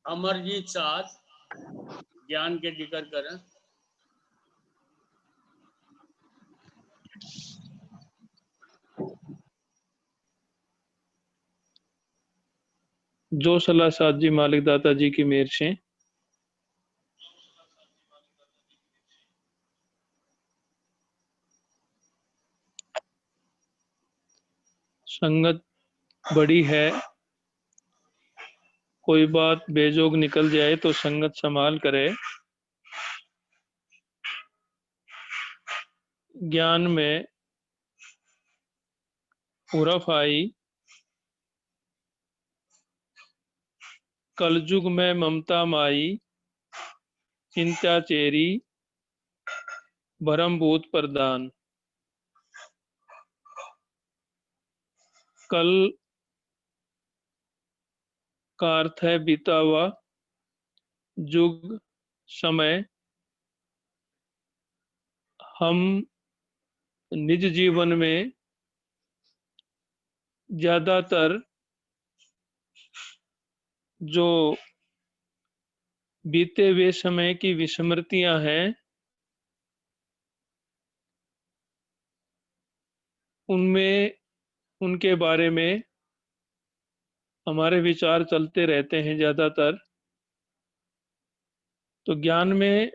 अमरजीत साथ ज्ञान के जिक्र करें। जो सलाह साद जी मालिक दाता जी की मेहर से संगत बड़ी है, कोई बात बेजोग निकल जाए तो संगत संभाल करे। ज्ञान में उरफ आई, कलयुग में ममता माई, चिंता चेरी, भरम भूत प्रदान। कल का अर्थ है बीता हुआ, युग समय। हम निज जीवन में ज्यादातर जो बीते हुए समय की विस्मृतियां हैं उनमें उनके बारे में हमारे विचार चलते रहते हैं ज्यादातर। तो ज्ञान में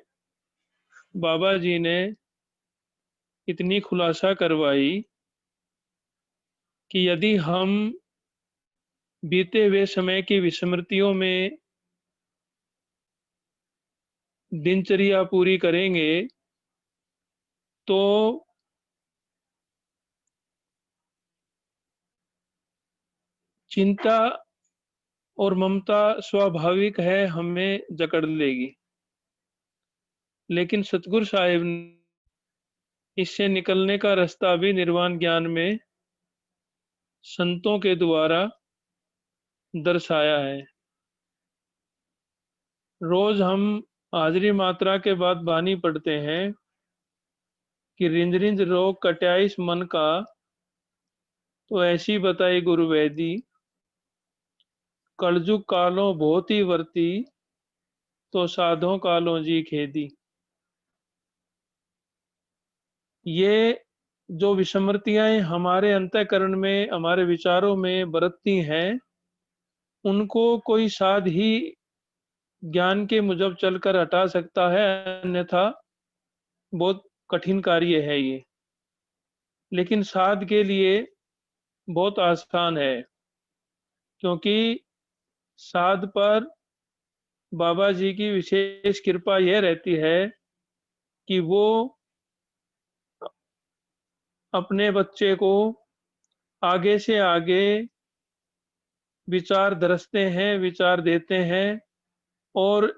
बाबा जी ने इतनी खुलासा करवाई कि यदि हम बीते हुए समय की विस्मृतियों में दिनचर्या पूरी करेंगे तो चिंता और ममता स्वाभाविक है हमें जकड़ लेगी, लेकिन सतगुरु साहिब ने इससे निकलने का रास्ता भी निर्वाण ज्ञान में संतों के द्वारा दर्शाया है। रोज हम हाजरी मात्रा के बाद बानी पढ़ते हैं कि रिंज रिंज रोग कट्या इस मन का, तो ऐसी बताई गुरु वैदी, कलजुग कालों बहुत ही वर्ती, तो साधों कालों जी खेदी। ये जो विस्मृतियां हमारे अंतःकरण में हमारे विचारों में बरतती हैं उनको कोई साध ही ज्ञान के मुजब चलकर हटा सकता है, अन्यथा बहुत कठिन कार्य है ये। लेकिन साध के लिए बहुत आसान है, क्योंकि साध पर बाबा जी की विशेष कृपा यह रहती है कि वो अपने बच्चे को आगे से आगे विचार दरसते हैं, विचार देते हैं और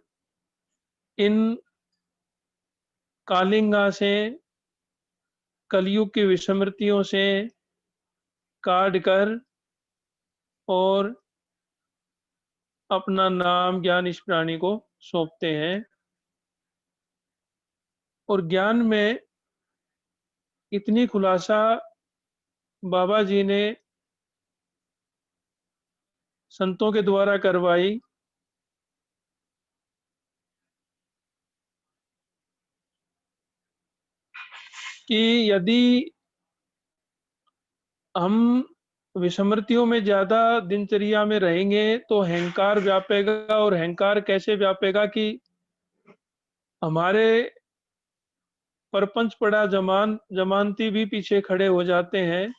इन कालिंगा से, कलयुग की विस्मृतियों से काट कर और अपना नाम ज्ञान इस प्राणी को सौंपते हैं। और ज्ञान में इतनी खुलासा बाबा जी ने संतों के द्वारा करवाई कि यदि हम विस्मृतियों में ज्यादा दिनचर्या में रहेंगे तो अहंकार व्यापेगा। और अहंकार कैसे व्यापेगा कि हमारे परपंच पड़ा जमानती भी पीछे खड़े हो जाते हैं।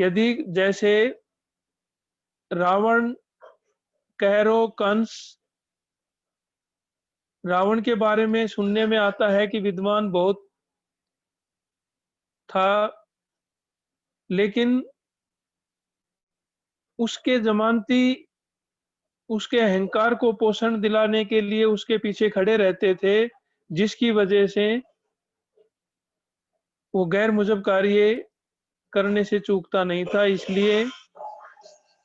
यदि जैसे रावण, कैरो, कंस, रावण के बारे में सुनने में आता है कि विद्वान बहुत था, लेकिन उसके जमानती उसके अहंकार को पोषण दिलाने के लिए उसके पीछे खड़े रहते थे, जिसकी वजह से वो गैर मुजब कार्य करने से चूकता नहीं था। इसलिए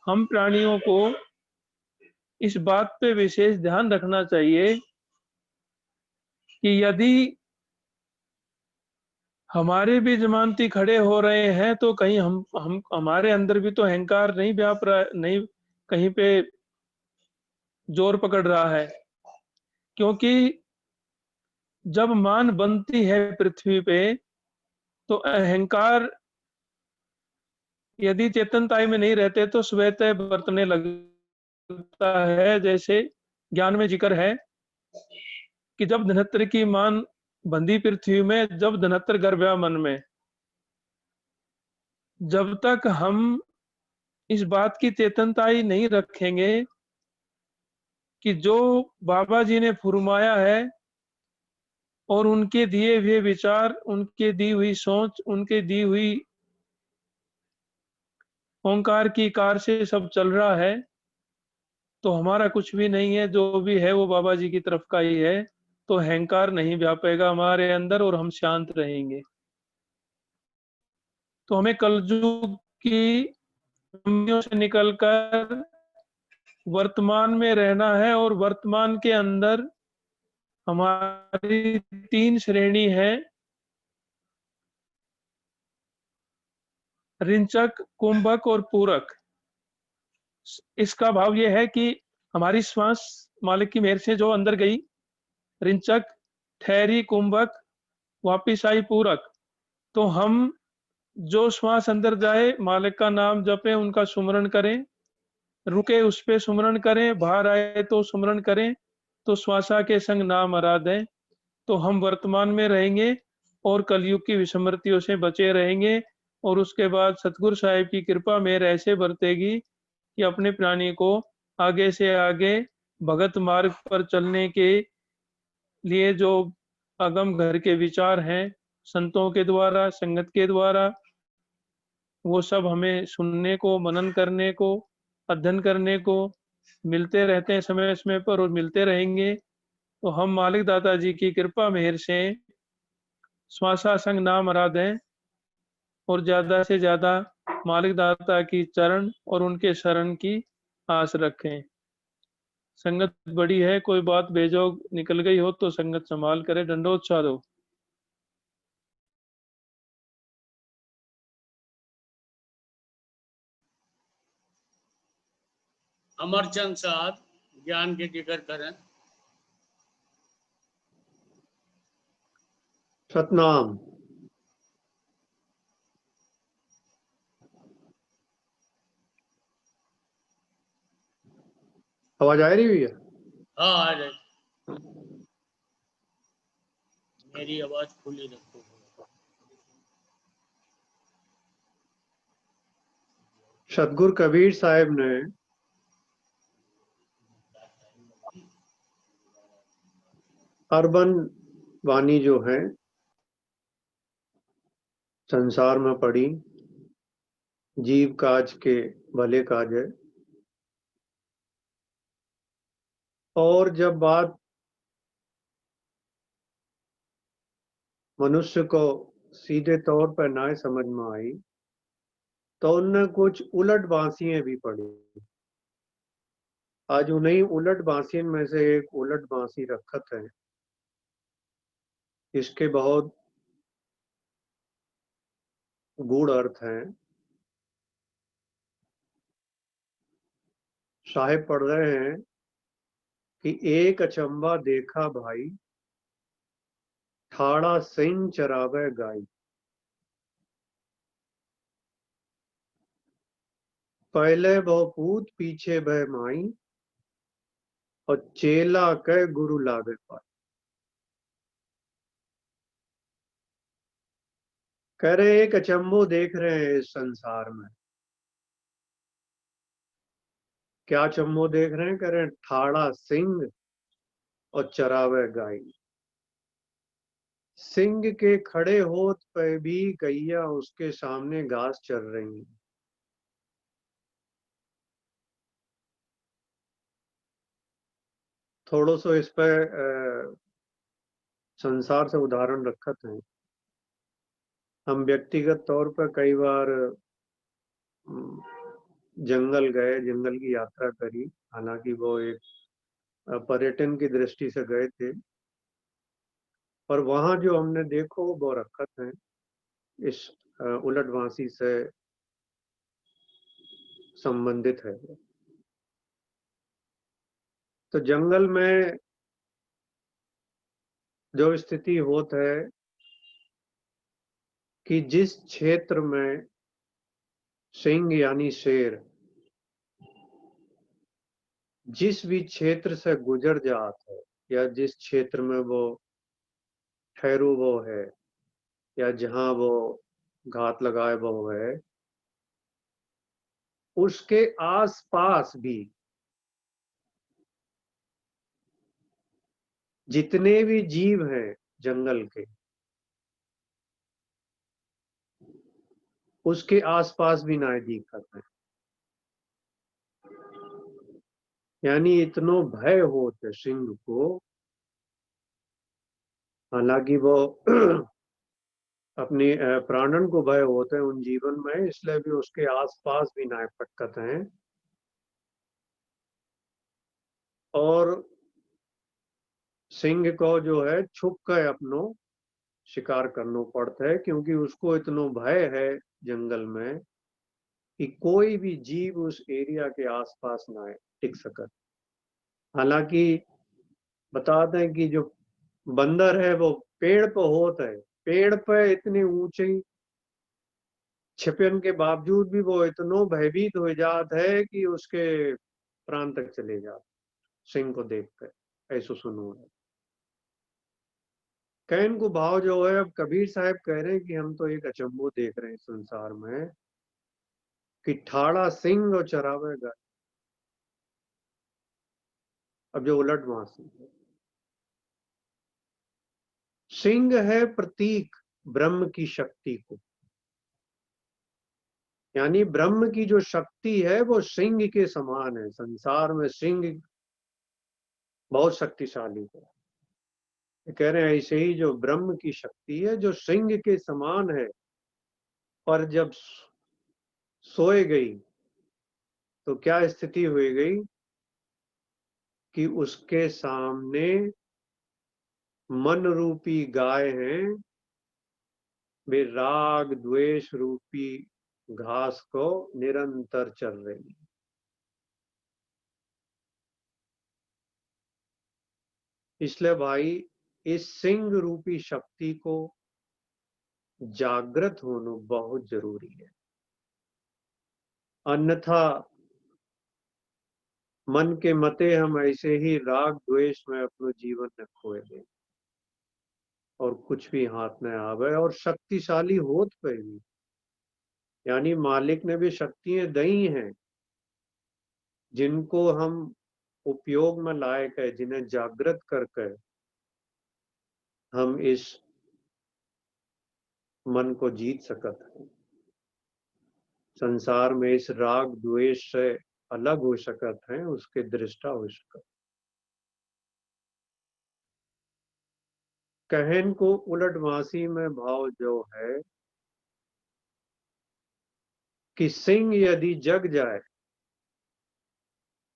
हम प्राणियों को इस बात पे विशेष ध्यान रखना चाहिए कि यदि हमारे भी जमानती खड़े हो रहे हैं तो कहीं हम हमारे अंदर भी तो अहंकार नहीं व्याप रहा, नहीं कहीं पे जोर पकड़ रहा है, क्योंकि जब मान बनती है पृथ्वी पे तो अहंकार यदि चेतनताई में नहीं रहते तो स्वतः बरतने लगता है। जैसे ज्ञान में जिक्र है कि जब धनत्र की मान बंधी पृथ्वी में, जब धनत्र गर्भया मन में, जब तक हम इस बात की चेतनताई नहीं रखेंगे कि जो बाबा जी ने फुरमाया है और उनके दिए हुए विचार, उनके दी हुई सोच, उनके दी हुई ओंकार की कार से सब चल रहा है, तो हमारा कुछ भी नहीं है, जो भी है वो बाबा जी की तरफ का ही है। तो अहंकार नहीं व्यापेगा हमारे अंदर और हम शांत रहेंगे। तो हमें कलयुग की कमियों से निकलकर वर्तमान में रहना है, और वर्तमान के अंदर हमारी 3 श्रेणी है, ऋचक, कुंभक और पूरक। इसका भाव ये है कि हमारी श्वास मालिक की मेहर से जो अंदर गई, ऋचक, ठहरी कुंभक, वापिस आई पूरक। तो हम जो श्वास अंदर जाए मालिक का नाम जपें, उनका सुमरण करें, रुके उस पे सुमरण करें, बाहर आए तो सुमरण करें, तो श्वासा के संग नाम आराधें। तो हम वर्तमान में रहेंगे और कलयुग की विस्मृतियों से बचे रहेंगे। और उसके बाद सतगुरु साहिब की कृपा मेहर ऐसे बरतेगी कि अपने प्राणी को आगे से आगे भगत मार्ग पर चलने के लिए जो अगम घर के विचार हैं, संतों के द्वारा, संगत के द्वारा, वो सब हमें सुनने को, मनन करने को, अध्ययन करने को मिलते रहते हैं समय समय पर, और मिलते रहेंगे। तो हम मालिक दाता जी की कृपा मेहर से श्वासा संग नाम आराधें और ज्यादा से ज्यादा मालिक दाता की चरण और उनके शरण की आस रखें। संगत बड़ी है, कोई बात बेजोग निकल गई हो तो संगत संभाल करे। दंडोत साधो। अमरचंद साहब ज्ञान के जिक्र करें। सतनाम। आवाज आ रही है? हाँ आ रहे, मेरी आवाज खुली रखो। सतगुरु कबीर साहब ने अर्बन वाणी जो है संसार में पड़ी, जीव काज के भले काज है। और जब बात मनुष्य को सीधे तौर पर ना समझ में आई तो उनने कुछ उलट बांसियां भी पड़ी। आज उन्हीं उलट बांसियों में से एक उलट बांसी रखत है। इसके बहुत गूढ़ अर्थ हैं। साहिब पढ़ रहे हैं कि एक अचंबा देखा भाई, ठाड़ा सिंह चरावे गाय। पहले बहु पूत पीछे भय माई, और चेला कह गुरु लागे पाई। कह रहे एक अचंबो देख रहे हैं इस संसार में। क्या अचंबो देख रहे हैं? कह रहे हैं ठाड़ा सिंह और चरावे गाय। सिंह के खड़े होत पे भी गैया उसके सामने घास चर रही है। थोड़ा सा इस पे संसार से उदाहरण रखत हैं। हम व्यक्तिगत तौर पर कई बार जंगल गए, जंगल की यात्रा करी। हालांकि वो एक पर्यटन की दृष्टि से गए थे, पर वहां जो हमने देखो वो रखत है इस उलटवासी से संबंधित है। तो जंगल में जो स्थिति होत है कि जिस क्षेत्र में सिंह यानी शेर जिस भी क्षेत्र से गुजर जात है या जिस क्षेत्र में वो ठहरू वो है या जहां वो घात लगाए वो है, उसके आसपास भी जितने भी जीव हैं जंगल के, उसके आसपास भी नाय दिखत है। यानी इतनो भय होते सिंह को, हालांकि वो अपनी प्राणन को भय होते हैं उन जीवन में, इसलिए भी उसके आसपास भी नाय पटकत हैं। और सिंह को जो है छुप कर अपनो शिकार करना पड़ता है, क्योंकि उसको इतनो भय है जंगल में कि कोई भी जीव उस एरिया के आसपास ना टिक सकत। हालांकि बता दें कि जो बंदर है वो पेड़ पे होता है, पेड़ पे इतनी ऊंची छिपन के बावजूद भी वो इतनो भयभीत हो जात है कि उसके प्राण तक चले जाते सिंह को देखकर। ऐसो सुनो है कहन को भाव जो है। अब कबीर साहब कह रहे हैं कि हम तो एक अचंभो देख रहे हैं संसार में कि ठाड़ा सिंह और चरावे गाय। अब जो उलट वासी है, सिंह है प्रतीक ब्रह्म की शक्ति को, यानी ब्रह्म की जो शक्ति है वो सिंह के समान है। संसार में सिंह बहुत शक्तिशाली है। कह रहे हैं ऐसे ही जो ब्रह्म की शक्ति है जो सिंह के समान है, पर जब सोए गई तो क्या स्थिति हुई गई कि उसके सामने मन रूपी गाय हैं, वे राग द्वेष रूपी घास को निरंतर चल रही है। इसलिए भाई इस सिंह रूपी शक्ति को जागृत होना बहुत जरूरी है, अन्यथा मन के मते हम ऐसे ही राग द्वेष में अपना जीवन न खोए दें और कुछ भी हाथ में आवे। और शक्तिशाली होत पे भी, यानी मालिक ने भी शक्तियां दी हैं जिनको हम उपयोग में लायक है, जिन्हें जागृत करके हम इस मन को जीत सकत है, संसार में इस राग द्वेष से अलग हो सकत है, उसके दृष्टा हो सकत। कहन को उलटवासी में भाव जो है कि सिंह यदि जग जाए,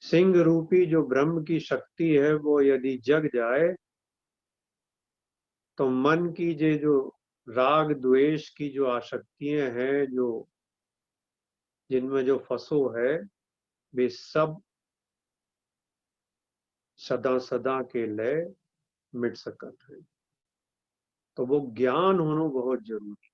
सिंह रूपी जो ब्रह्म की शक्ति है वो यदि जग जाए, तो मन की जो राग द्वेष की जो आसक्तियां हैं, जो जिनमें जो फंसो है, वे सब सदा सदा के लिए मिट सकत है। तो वो ज्ञान होना बहुत जरूरी।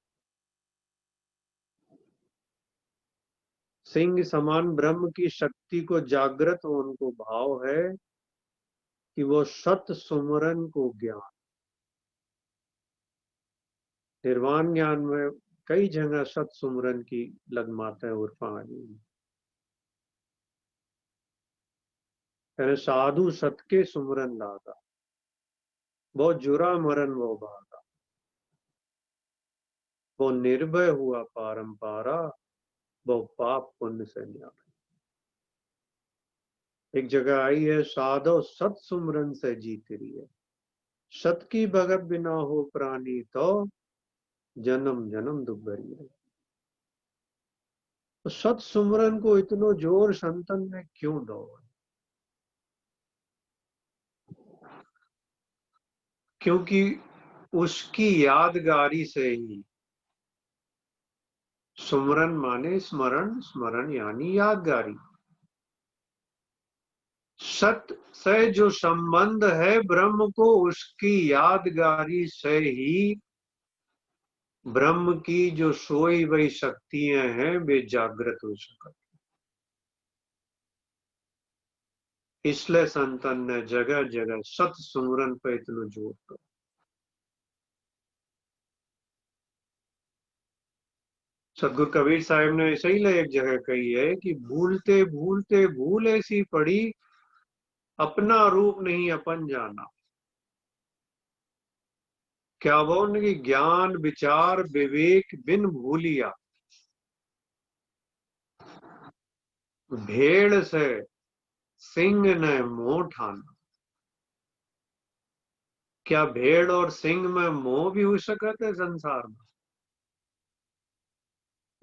सिंह समान ब्रह्म की शक्ति को जागृत उनको भाव है कि वो सत सुमरन को ज्ञान, निर्वाण ज्ञान में कई जगह सत सुमरन की लगमाते उर्फा है। साधु सत के सुमरन लागा, वो जुरा मरन वो भागा, वो निर्भय हुआ पारंपारा, वो पाप पुण्य से न्यारा। एक जगह आई है, साधो सत सुमरन से जीत रही है, सत की भगत बिना हो प्राणी तो जन्म जन्म दुर्भरी है। तो सत सुमरन को इतनो जोर संतन में क्यों दो? क्योंकि उसकी यादगारी से ही, सुमरन माने स्मरण, स्मरण यानी यादगारी। सत से जो संबंध है ब्रह्म को, उसकी यादगारी से ही ब्रह्म की जो सोई वही शक्तियां हैं वे जागृत हो सकती। इसलिए संतन ने जगह जगह सत सुमरन पे इतना जोर दिया। सदगुरु कबीर साहब ने ऐसे ही एक जगह कही है कि भूलते भूलते भूल ऐसी पड़ी, अपना रूप नहीं अपन जाना। क्या वो उनकी ज्ञान विचार विवेक बिन भूलिया, भेड़ से सिंह ने मोह ठाना। क्या भेड़ और सिंह में मोह भी हो सकता है संसार में?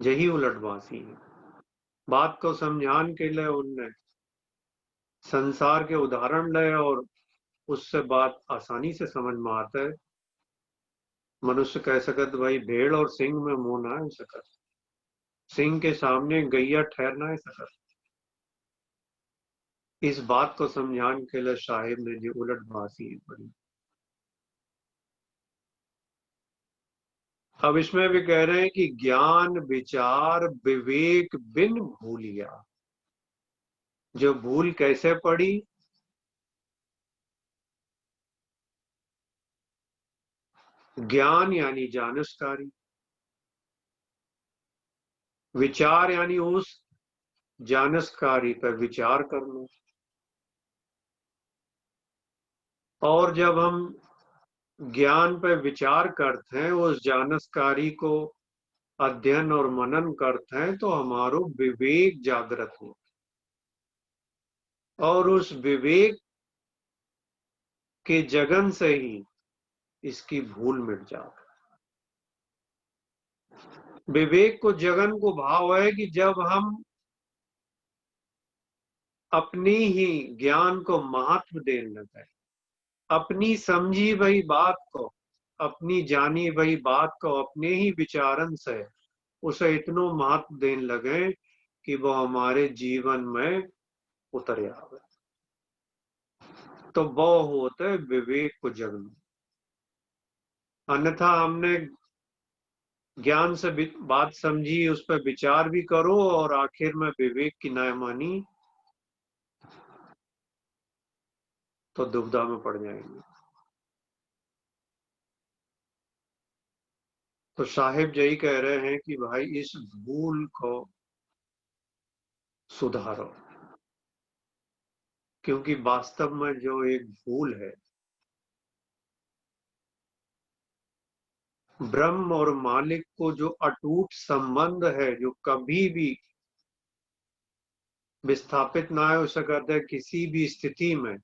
यही उलटवासी है। बात को समझाने के लिए उनने संसार के उदाहरण ले और उससे बात आसानी से समझ में आता है। मनुष्य कह सकत भाई भेड़ और सिंह में मोह ना हो सकत, सिंह के सामने गैया ठहरना है सकत। इस बात को समझाने के लिए साहिब ने जो उलटवासी पड़ी। अब इसमें भी कह रहे हैं कि ज्ञान विचार विवेक बिन भूलिया। जो भूल कैसे पड़ी? ज्ञान यानी जानकारी, विचार यानी उस जानकारी पर विचार करना। और जब हम ज्ञान पर विचार करते हैं, उस जानकारी को अध्ययन और मनन करते हैं, तो हमारो विवेक जागृत हो और उस विवेक के जगन से ही इसकी भूल मिट जाती। विवेक को जगन को भाव है कि जब हम अपनी ही ज्ञान को महत्व देने लगे, अपनी समझी वही बात को, अपनी जानी वही बात को अपने ही विचारन से उसे इतनो महत्व देने लगे कि वो हमारे जीवन में उतर आवे। तो वो होता है विवेक को जगना। अन्यथा हमने ज्ञान से बात समझी, उस पर विचार भी करो और आखिर में विवेक की ना मानी तो दुविधा में पड़ जाएंगे। तो साहिब यही कह रहे हैं कि भाई इस भूल को सुधारो, क्योंकि वास्तव में जो एक भूल है, ब्रह्म और मालिक को जो अटूट संबंध है, जो कभी भी विस्थापित ना हो सकता है किसी भी स्थिति में,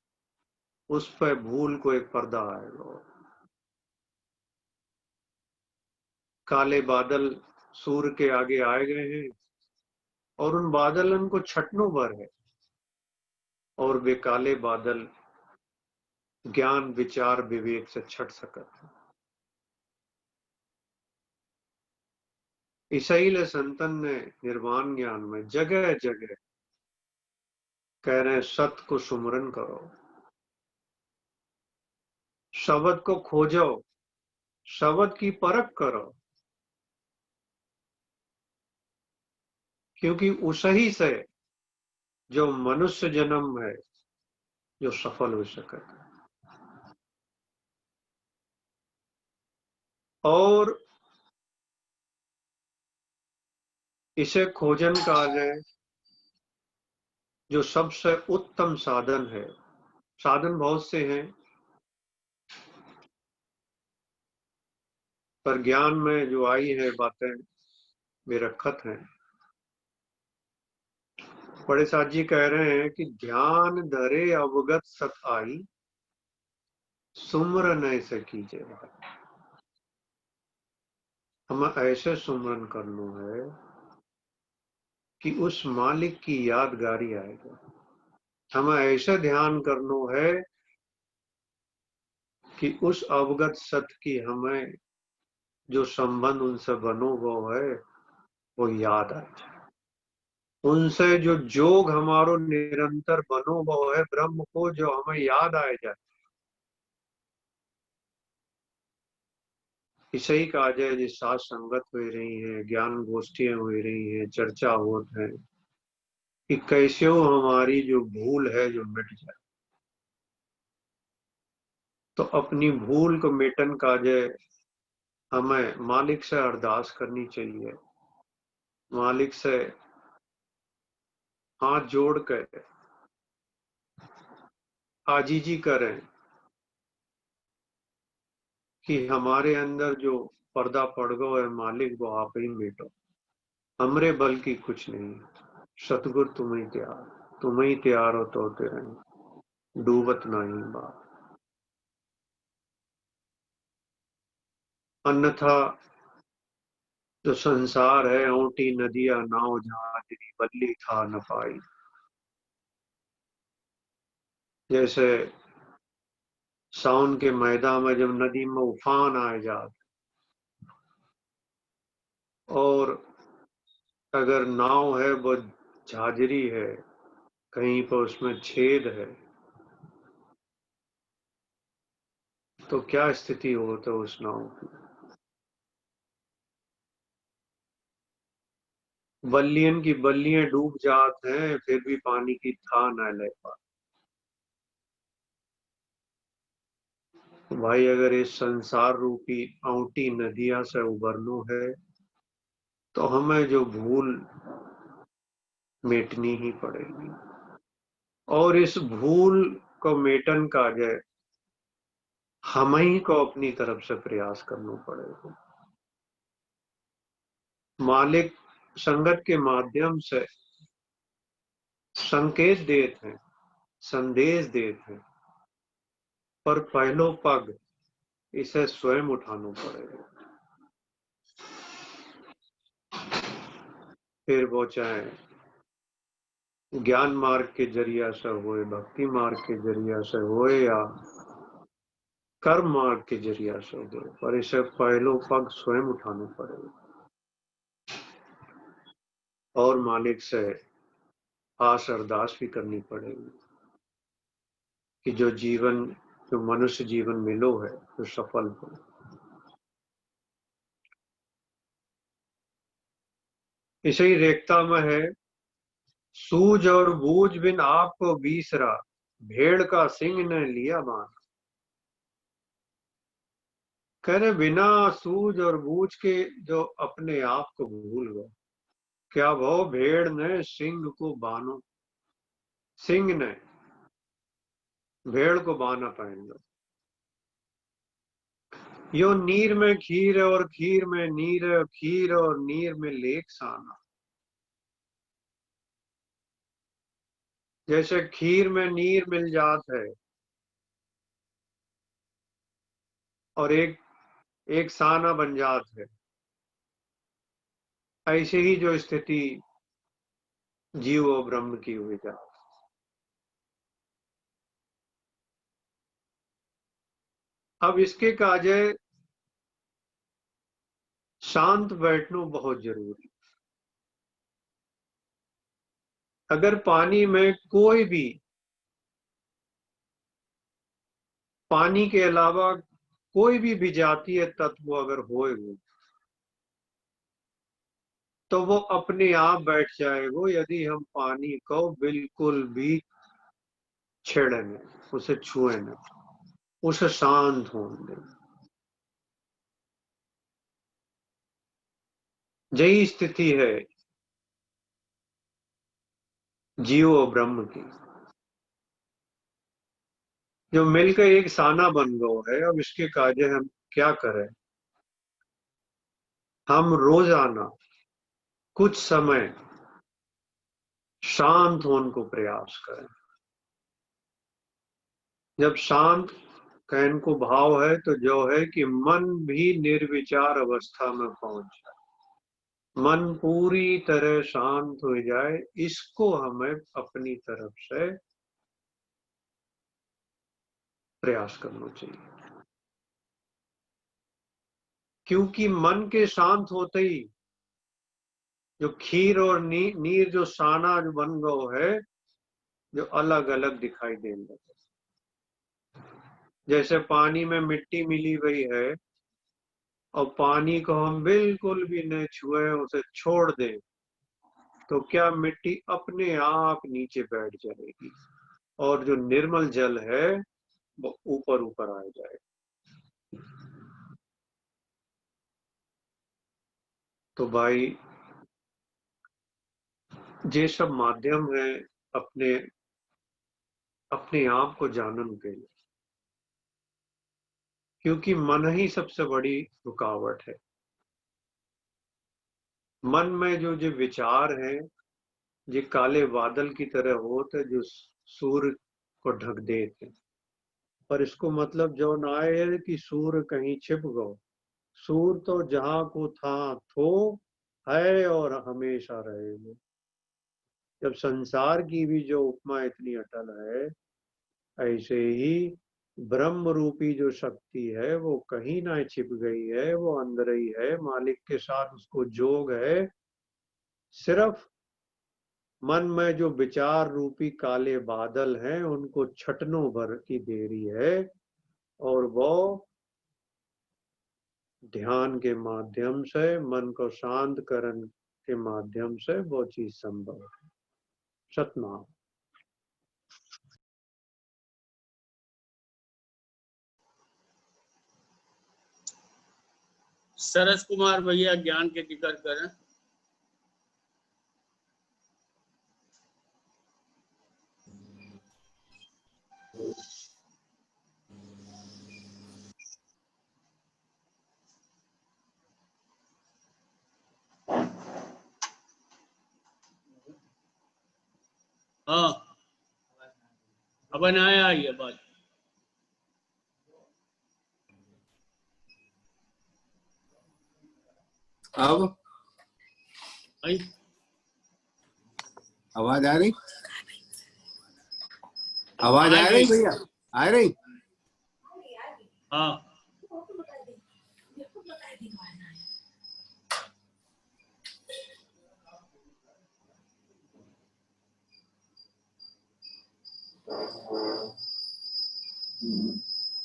उस पर भूल को एक पर्दा आएगा। काले बादल सूर्य के आगे आए गए हैं और उन बादलन को छटनों भर है, और वे काले बादल ज्ञान विचार विवेक से छट सकते हैं। इसलिए संतन ने निर्वाण ज्ञान में जगह जगह कह रहे हैं सत्य को सुमरन करो, शब्द को खोजो, शब्द की परख करो, क्योंकि उसी से जो मनुष्य जन्म है जो सफल हो सके। और इसे खोजन काल है जो सबसे उत्तम साधन है। साधन बहुत से हैं, पर ज्ञान में जो आई है बातें वे रखत हैं। बड़े साथ जी कह रहे हैं कि ध्यान धरे अवगत सत आई, सुमरन ऐसे कीजिए। हमें ऐसे सुमरन करना है कि उस मालिक की यादगारी आएगा। हमें ऐसे ध्यान करना है कि उस अवगत सत्य की हमें जो संबंध उनसे बनो वो है वो याद आ जाए। उनसे जो जोग हमारो निरंतर बनो वो है ब्रह्म को जो हमें याद आए जाए। इसे ही कहा जाए जिस साथ संगत हो रही है, ज्ञान गोष्ठियां हो रही हैं, चर्चा होत है कि कैसे हो हमारी जो भूल है जो मिट जाए। तो अपनी भूल को मिटन का जाए हमें मालिक से अरदास करनी चाहिए, मालिक से हाथ जोड़ कर आजीजी करें कि हमारे अंदर जो पर्दा पड़ गो है मालिक वो आप ही मिटो, हमरे बल की कुछ नहीं। सतगुर तुम ही तैयार हो तो तेरे डूबत नहीं बात। अन्यथा जो संसार है ऊटी नदियां नाव जहाजरी बदली था न पाई। जैसे सावन के मैदान में जब नदी में उफान आए जाते और अगर नाव है वो झाजरी है, कहीं पर उसमें छेद है, तो क्या स्थिति होता है उस नाव की। बल्लियन की बल्लियां डूब जाते हैं फिर भी पानी की था न ले पाते। तो भाई अगर इस संसार रूपी औटी नदिया से उबरनो है तो हमें जो भूल मिटनी ही पड़ेगी, और इस भूल को मेटन का जय हम ही को अपनी तरफ से प्रयास करना पड़ेगा। मालिक संगत के माध्यम से संकेत देते हैं, संदेश देते हैं, पर पहलो पग इसे स्वयं उठाना पड़ेगा। फिर वो चाहे ज्ञान मार्ग के जरिया से होए, भक्ति मार्ग के जरिया से होए या कर्म मार्ग के जरिया से होए, पर इसे पहलो पग स्वयं उठाना पड़ेगा और मालिक से आस अरदास भी करनी पड़ेगी कि जो जीवन जो मनुष्य जीवन मिलो है तो सफल हो। इसे ही रेखता में है, सूझ और बूझ बिन आपको बीसरा, भेड़ का सिंह ने लिया बान। कह रहे बिना सूझ और बूझ के जो अपने आप को भूल गए, क्या वो भेड़ ने सिंह को बानो, सिंह ने भेड़ को बाना पहन। यो नीर में खीर है और खीर में नीर है, खीर और नीर में लेक साना। जैसे खीर में नीर मिल जात है और एक साना बन जात है, ऐसे ही जो स्थिति जीव और ब्रह्म की हुई जात। अब इसके काजे शांत बैठना बहुत जरूरी। अगर पानी में कोई भी पानी के अलावा कोई भी विजातीय तत्व अगर होए तो वो अपने आप बैठ जाएगा यदि हम पानी को बिल्कुल भी छेड़े न, उसे छुए न, उसे शांत होने दें। यही स्थिति है जीव और ब्रह्म की, जो मिलकर एक साना बन गया है। अब इसके कार्य हम क्या करें, हम रोजाना कुछ समय शांत होने को प्रयास करें। जब शांत कहन को भाव है तो जो है कि मन भी निर्विचार अवस्था में पहुंच जाए, मन पूरी तरह शांत हो जाए, इसको हमें अपनी तरफ से प्रयास करना चाहिए। क्योंकि मन के शांत होते ही जो खीर और नीर जो साना जो बन गयो है, जो अलग अलग दिखाई देने लगे। जैसे पानी में मिट्टी मिली हुई है और पानी को हम बिल्कुल भी नहीं छुए, उसे छोड़ दें, तो क्या मिट्टी अपने आप नीचे बैठ जाएगी और जो निर्मल जल है वो ऊपर ऊपर आ जाएगा। तो भाई ये सब माध्यम है अपने अपने आप को जानने के लिए, क्योंकि मन ही सबसे बड़ी रुकावट है। मन में जो विचार है ये काले बादल की तरह होते जो सूर्य को ढक देते, पर इसको मतलब जो ना है कि सूर्य कहीं छिप गो। सूर्य तो जहां को था थो है और हमेशा रहेगा। जब संसार की भी जो उपमा इतनी अटल है, ऐसे ही ब्रह्म रूपी जो शक्ति है वो कहीं ना छिप गई है, वो अंदर ही है, मालिक के साथ उसको जोग है। सिर्फ मन में जो विचार रूपी काले बादल हैं उनको छटनों भर की देरी है, और वो ध्यान के माध्यम से, मन को शांत करने के माध्यम से वो चीज संभव है। सतनाम। सरस कुमार भैया ज्ञान के जिक्र करें। हाँ, अब आया ये बात। अब आई आवाज आ रही? आवाज आ रही भैया? आ रही? हाँ,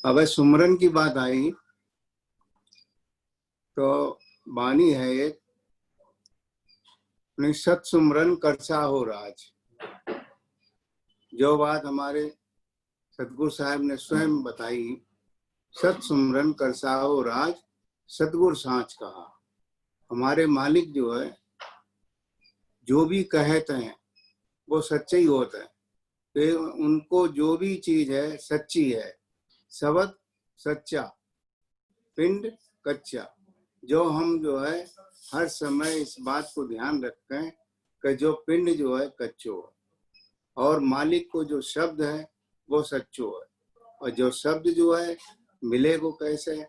अब सुमरन की बात आई तो वाणी है एक, सत सुमरन करसा हो राज। जो बात हमारे सतगुरु साहब ने स्वयं बताई, सत सुमरन करसा हो राज, सतगुरु सांच कहा। हमारे मालिक जो है जो भी कहते हैं वो सच्चे ही होता है। तो उनको जो भी चीज है सच्ची है। शब्द सच्चा, पिंड कच्चा। जो हम जो है हर समय इस बात को ध्यान रखें कि जो पिंड जो है कच्चो है और मालिक को जो शब्द है वो सच्चो है, और जो शब्द जो है मिले वो कैसे,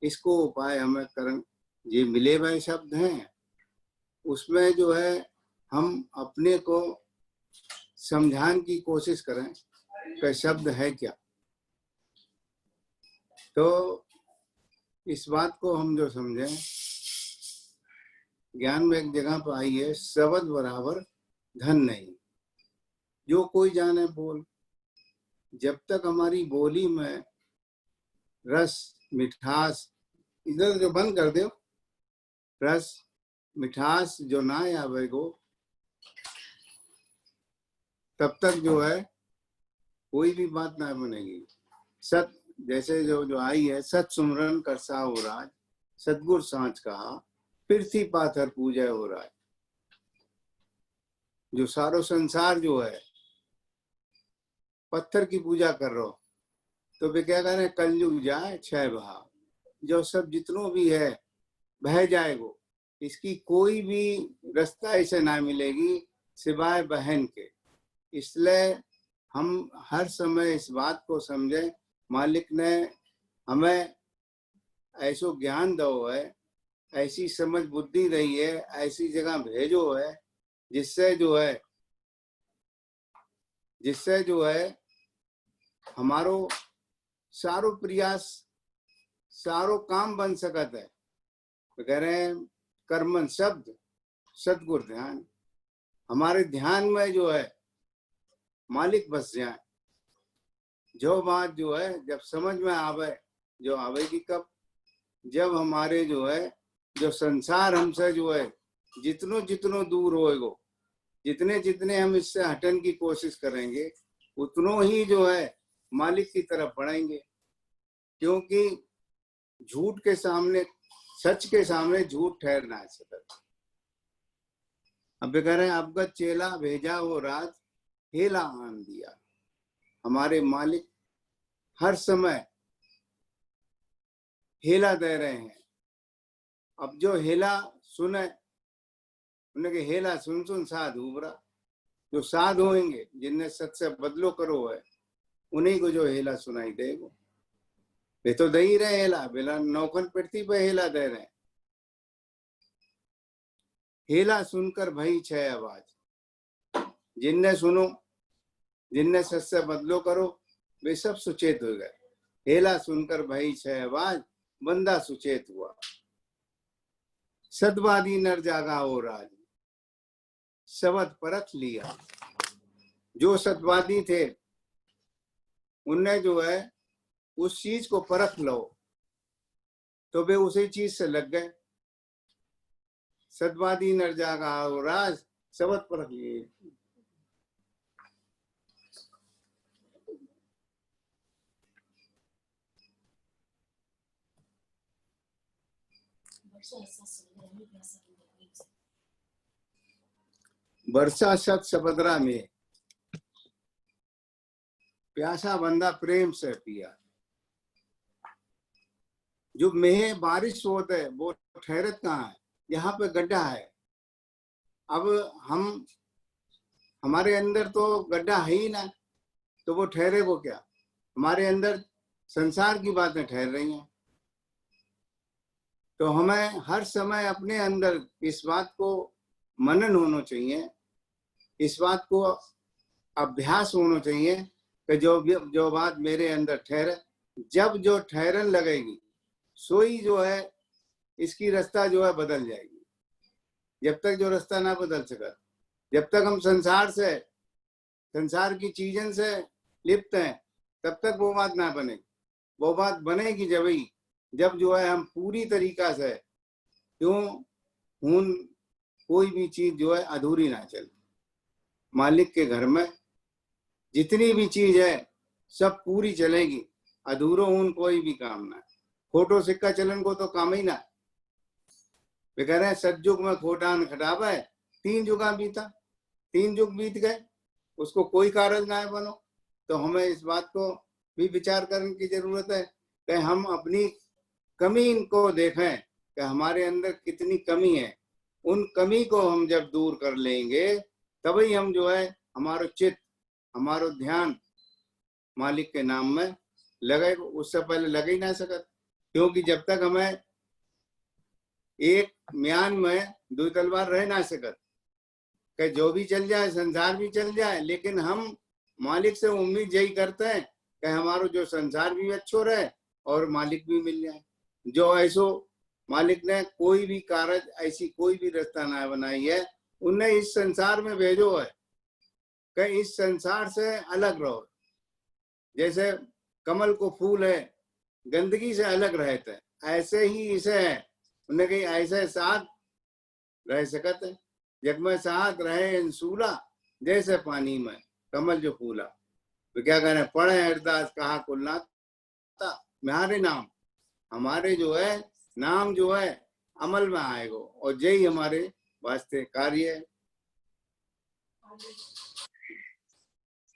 इसको उपाय हमें करन। ये मिले हुए शब्द हैं, उसमें जो है हम अपने को समझाने की कोशिश करें कि शब्द है क्या। तो इस बात को हम जो समझें, ज्ञान में एक जगह पर आई है, शब्द बराबर धन नहीं, जो कोई जाने बोल। जब तक हमारी बोली में रस मिठास, इधर जो बंद कर दो, रस मिठास जो ना आवेगो, तब तक जो है कोई भी बात ना बनेगी। सत जैसे जो आई है, सत सुमरन करसा हो राज, सतगुर सांच कहा, पृथ्वी पाथर पूजा हो रहा है। जो सारो संसार जो है पत्थर की पूजा कर रहा हो, तो वे क्या करें, कलयुग जाए छह बहा, जो सब जितनों भी है बह जाएगो। इसकी कोई भी रास्ता ऐसे ना मिलेगी सिवाय बहन के। इसलिए हम हर समय इस बात को समझें, मालिक ने हमें ऐसो ज्ञान दो है, ऐसी समझ बुद्धि रही है, ऐसी जगह भेजो है जिससे जो है हमारो सारो प्रयास सारो काम बन सकत है। तो कह रहे हैं कर्मन शब्द सद्गुर ध्यान, हमारे ध्यान में जो है मालिक बस जाए। जो बात जो है जब समझ में आवे, जो आवेगी कब, जब हमारे जो है जो संसार हमसे जो है जितनो जितनो दूर होएगो, जितने जितने हम इससे हटने की कोशिश करेंगे, उतनो ही जो है मालिक की तरफ बढ़ेंगे। क्योंकि झूठ के सामने, सच के सामने झूठ ठहर ना सकता। अब कह रहे हैं अवगत चेला भेजा वो राज, हेला आन दिया। हमारे मालिक हर समय हेला दे रहे हैं। अब जो हेला सुने, उन्हें के हेला सुन सुन साधु उबरा। जो साधु होंगे, जिनने सच से बदलो करो है, उन्हीं को जो हेला सुनाई देगा। वे तो दे ही रहे हेला, बेला नौखन पृथ्वी पे हेला दे रहे हैं। हेला सुनकर भई छह आवाज, जिनने सुनो, जिनने सच से बदलो करो, वे सब सुचेत हो गए। हेला सुनकर भई छह आवाज, बंदा सुचेत हुआ। सदवादी नर जागा हो राज, शब्द परख लिया। जो सतवादी थे, उनने जो है उस चीज को परख लो, तो वे उसी चीज से लग गए। सतवादी नर जागा हो राज, शब्द परख लिए। वर्षा सत सबदरा में प्यासा बंदा प्रेम से पिया। जो मेह बारिश होते है वो ठहरत कहाँ है? यहाँ पे गड्ढा है। अब हम, हमारे अंदर तो गड्ढा है ही ना, तो वो ठहरे वो क्या? हमारे अंदर संसार की बातें ठहर रही हैं। तो हमें हर समय अपने अंदर इस बात को मनन होना चाहिए, इस बात को अभ्यास होना चाहिए कि जो बात मेरे अंदर ठहरे, जब जो ठहरन लगेगी सोई जो है इसकी रास्ता जो है बदल जाएगी। जब तक जो रास्ता ना बदल सका, जब तक हम संसार से, संसार की चीजों से लिप्त हैं, तब तक वो बात ना बनेगी। वो बात बनेगी जब जो है हम पूरी तरीका से, क्यों खून कोई भी चीज जो है अधूरी ना चले। मालिक के घर में जितनी भी चीज है सब पूरी चलेगी, अधूरो ऊन कोई भी काम ना। खोटो सिक्का चलन को तो काम ही ना। वे कह रहे हैं सतयुग में खोटान खटावा है, 3 युगा बीता, 3 युग बीत गए, उसको कोई कारज ना बनो। तो हमें इस बात को भी विचार करने की जरूरत है कि हम अपनी कमी को देखें कि हमारे अंदर कितनी कमी है। उन कमी को हम जब दूर कर लेंगे, तभी हम जो है हमारा चित्त, हमारा ध्यान मालिक के नाम में लगे। उससे पहले लगे ही ना सकत, क्योंकि जब तक हमें एक म्यान में 2 तलवार रह ना सकत कि जो भी चल जाए, संसार भी चल जाए, लेकिन हम मालिक से उम्मीद यही करते हैं कि हमारा जो संसार भी अच्छो रहे और मालिक भी मिल जाए। जो ऐसो मालिक ने कोई भी कारज, ऐसी कोई भी रास्ता ना बनाई है, उन्हें इस संसार में भेजो है कि इस संसार से अलग रहो। जैसे कमल को फूल है, गंदगी से अलग रहते हैं, ऐसे ही इसे है, उन्हें कहीं ऐसे साथ रह सकते हैं। जग में साथ रहे इंसूला, जैसे पानी में कमल जो फूला। तो क्या करें, पढ़े हरदास कहा कुलनाथा, तुम्हारे नाम, हमारे जो है नाम जो है अमल में आएगा, और यही हमारे वास्ते कार्य है।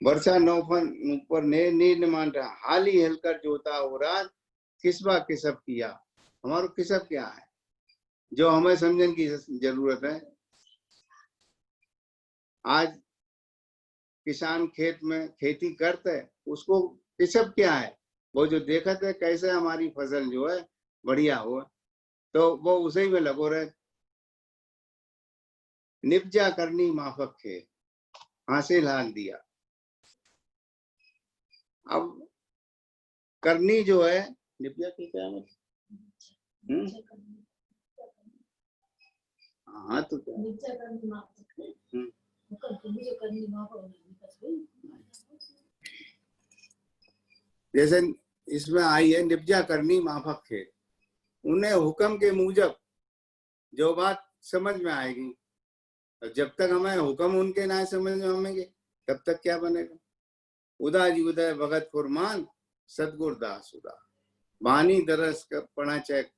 वर्षा नौफन ऊपर ने नीर मांटा, हाली हलकर जोता हो राज, किसबा किसब किया। हमारा किसब क्या है, जो हमें समझने की जरूरत है। आज किसान खेत में खेती करते है, उसको किसब क्या है, वो जो देखते है कैसे हमारी फसल जो है बढ़िया हो, तो वो उसी में लगो रहे। निपजा करनी माफक खे, हासिल हाल दिया। अब करनी जो है, निपजा की क्या मतलब, हाँ तो क्या जैसे इसमें आई है निपजा करनी माफक है, उन्हें हुक्म के मुजब जो बात समझ में आएगी, जब तक हमें हुक्म उनके ना समझ में आएंगे तब तक क्या बनेगा। उदा जी उदय भगत फुरमान सतगुर दास उदा, बानी दरस का पढ़ा चेक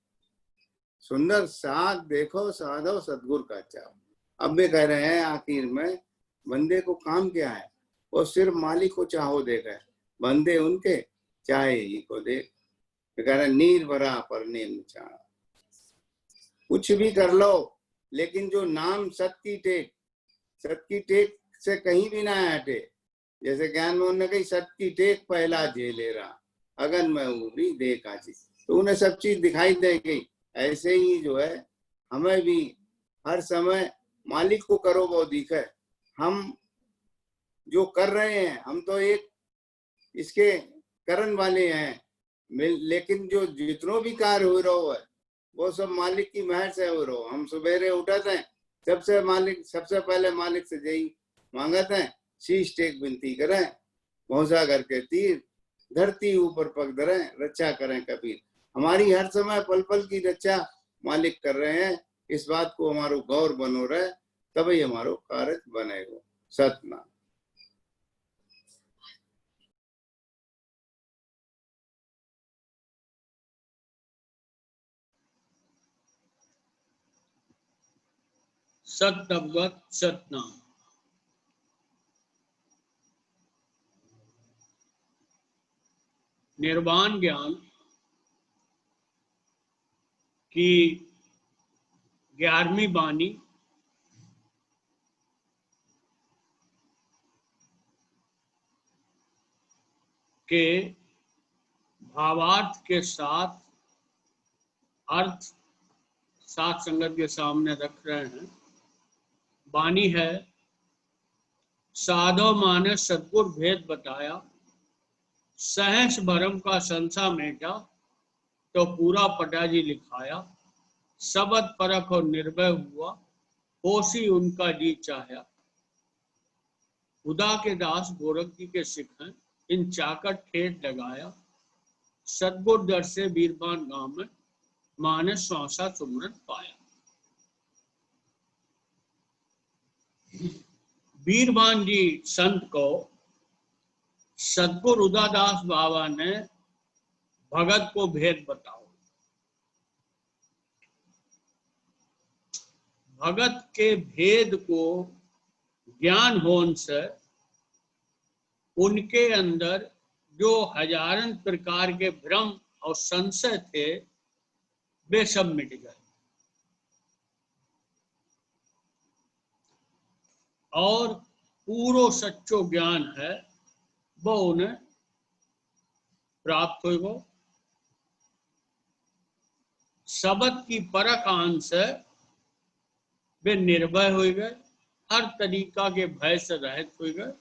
सुंदर साथ देखो साधो सतगुर का चाव। अब वे कह रहे हैं आखिर में बंदे को काम क्या है, वो सिर्फ मालिक को चाहो देगा, बंदे उनके चाहे ही को दे। कह रहे नीर भरा पर नेम चाह, कुछ भी कर लो लेकिन जो नाम सत की टेक से कहीं भी ना हटे। जैसे ज्ञान में उन्होंने कही सत की टेक पहला झेले रहा, अगन में उबरी देखा जी, तो उन्हें सब चीज दिखाई दे गई। ऐसे ही जो है हमें भी हर समय मालिक को करो वो दिखे। हम जो कर रहे हैं हम तो एक इसके करन वाले हैं, लेकिन जो जितनों भी कार्य हो रहा है वो सब मालिक की मेहर से हो रहा। हम सवेरे उठते हैं सबसे पहले मालिक से यही मांगते हैं, शीश टेक विनती करें, भौसा करके तीर धरती ऊपर पग धरें, रक्षा करें कबीर। हमारी हर समय पल पल की रक्षा मालिक कर रहे हैं, इस बात को हमारो गौर बनो रहे, तभी हमारो कार्य बनेगा। सतनाम। सत अवगत सतनाम। निर्वाण ज्ञान की 11वीं वाणी के भावार्थ के साथ अर्थ साथ संगत के सामने रख रहे हैं। वाणी है, साधो माने सद्गुर भेद बताया, सहस भरम का संसा मेटा, तो पूरा पटाजी लिखाया, सबद परख और निर्भय हुआ, होशी उनका जी चाहया। खुदा के दास गोरख जी के सिख हैं, इन चाकर ठेठ लगाया, सद्गुर दर से वीरबान गांव में माने स्वासा सुमरन पाया। वीरबान जी संत को सद्गुरु उदादास बाबा ने भगत को भेद बताओ। भगत के भेद को ज्ञान होने से उनके अंदर जो हजारन प्रकार के भ्रम और संशय थे वे सब मिट गए और पूरो सच्चो ज्ञान है वो उन्हें प्राप्त होगा। सबद की परख आन से वे निर्भय हो गए, हर तरीका के भय से रहित हो गए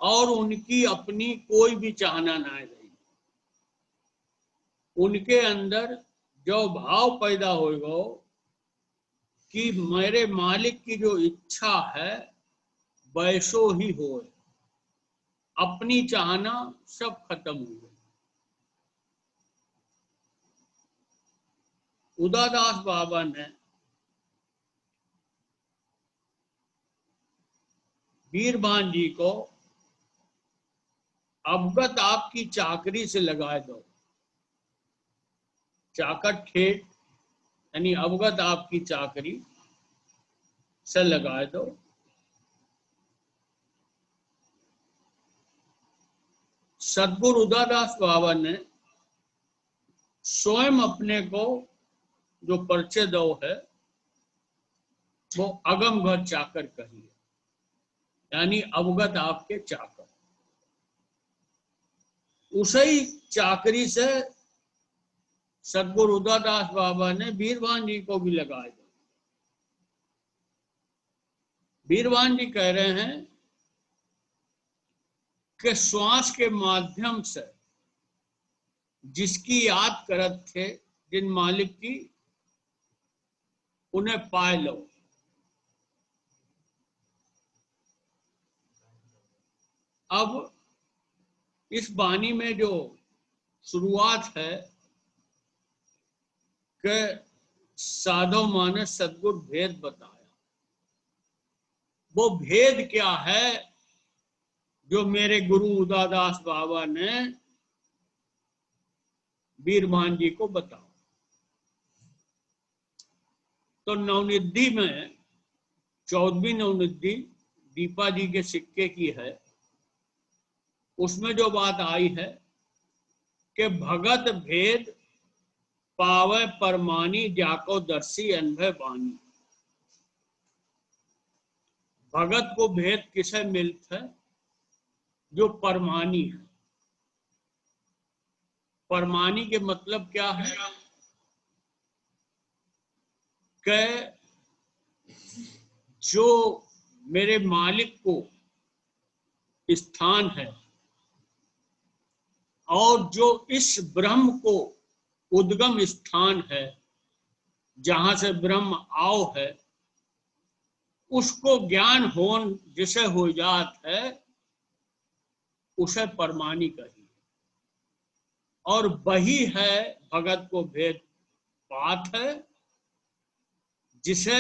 और उनकी अपनी कोई भी चाहना ना रही। उनके अंदर जो भाव पैदा होगा कि मेरे मालिक की जो इच्छा है वैसो ही हो, अपनी चाहना सब खत्म हो गई। उदादास बाबा ने वीरबान जी को अवगत आपकी चाकरी से लगा दो, चाकर ठेठ यानी अवगत आपकी चाकरी से लगा दो। सद्गुरु उदादास बाबा ने स्वयं अपने को जो परिचय दो है वो अगम घर चाकर कहिए, यानी अवगत आपके चाकर। उसी चाकरी से सद्गुरु उदादास बाबा ने वीरबान जी को भी लगा दिया। वीरबान जी कह रहे हैं कि श्वास के माध्यम से जिसकी याद करत थे, जिन मालिक की, उन्हें पाए लो। अब इस वाणी में जो शुरुआत है कि साधो मानस सदगुरु भेद बताया, वो भेद क्या है जो मेरे गुरु उदादास बाबा ने बीरभान जी को बताया। तो नवनिधि में 14वीं नवनिधि दीपा जी के सिक्के की है, उसमें जो बात आई है कि भगत भेद पावे परमानी, जाको दर्शी अनभय बानी। भगत को भेद किसे मिलता है? जो परमानी है। परमानी के मतलब क्या है? कि जो मेरे मालिक को स्थान है और जो इस ब्रह्म को उद्गम स्थान है, जहां से ब्रह्म आओ है, उसको ज्ञान होन जिसे हो जात है, उसे परमानी कही। और वही है भगत को भेद पात है, जिसे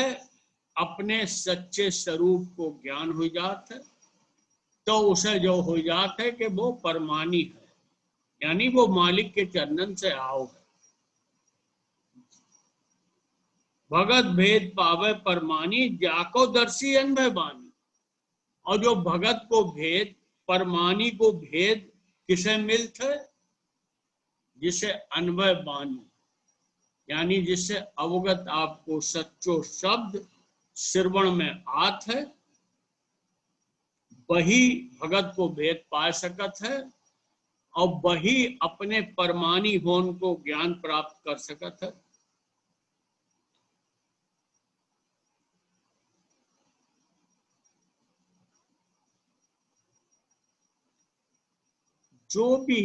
अपने सच्चे स्वरूप को ज्ञान हो जात है, तो उसे जो हो जाता है कि वो परमानी है, यानी वो मालिक के चरणन से आओ है। भगत भेद पावे परमानी, जाको दर्शी अनभय बानी। और जो भगत को भेद, परमानी को भेद किसे मिलते? जिसे अनभय बानी, यानी जिससे अवगत आपको सच्चो शब्द श्रवण में आत है, वही भगत को भेद पा सकत है और वही अपने परमानी होन को ज्ञान प्राप्त कर सकत है। जो भी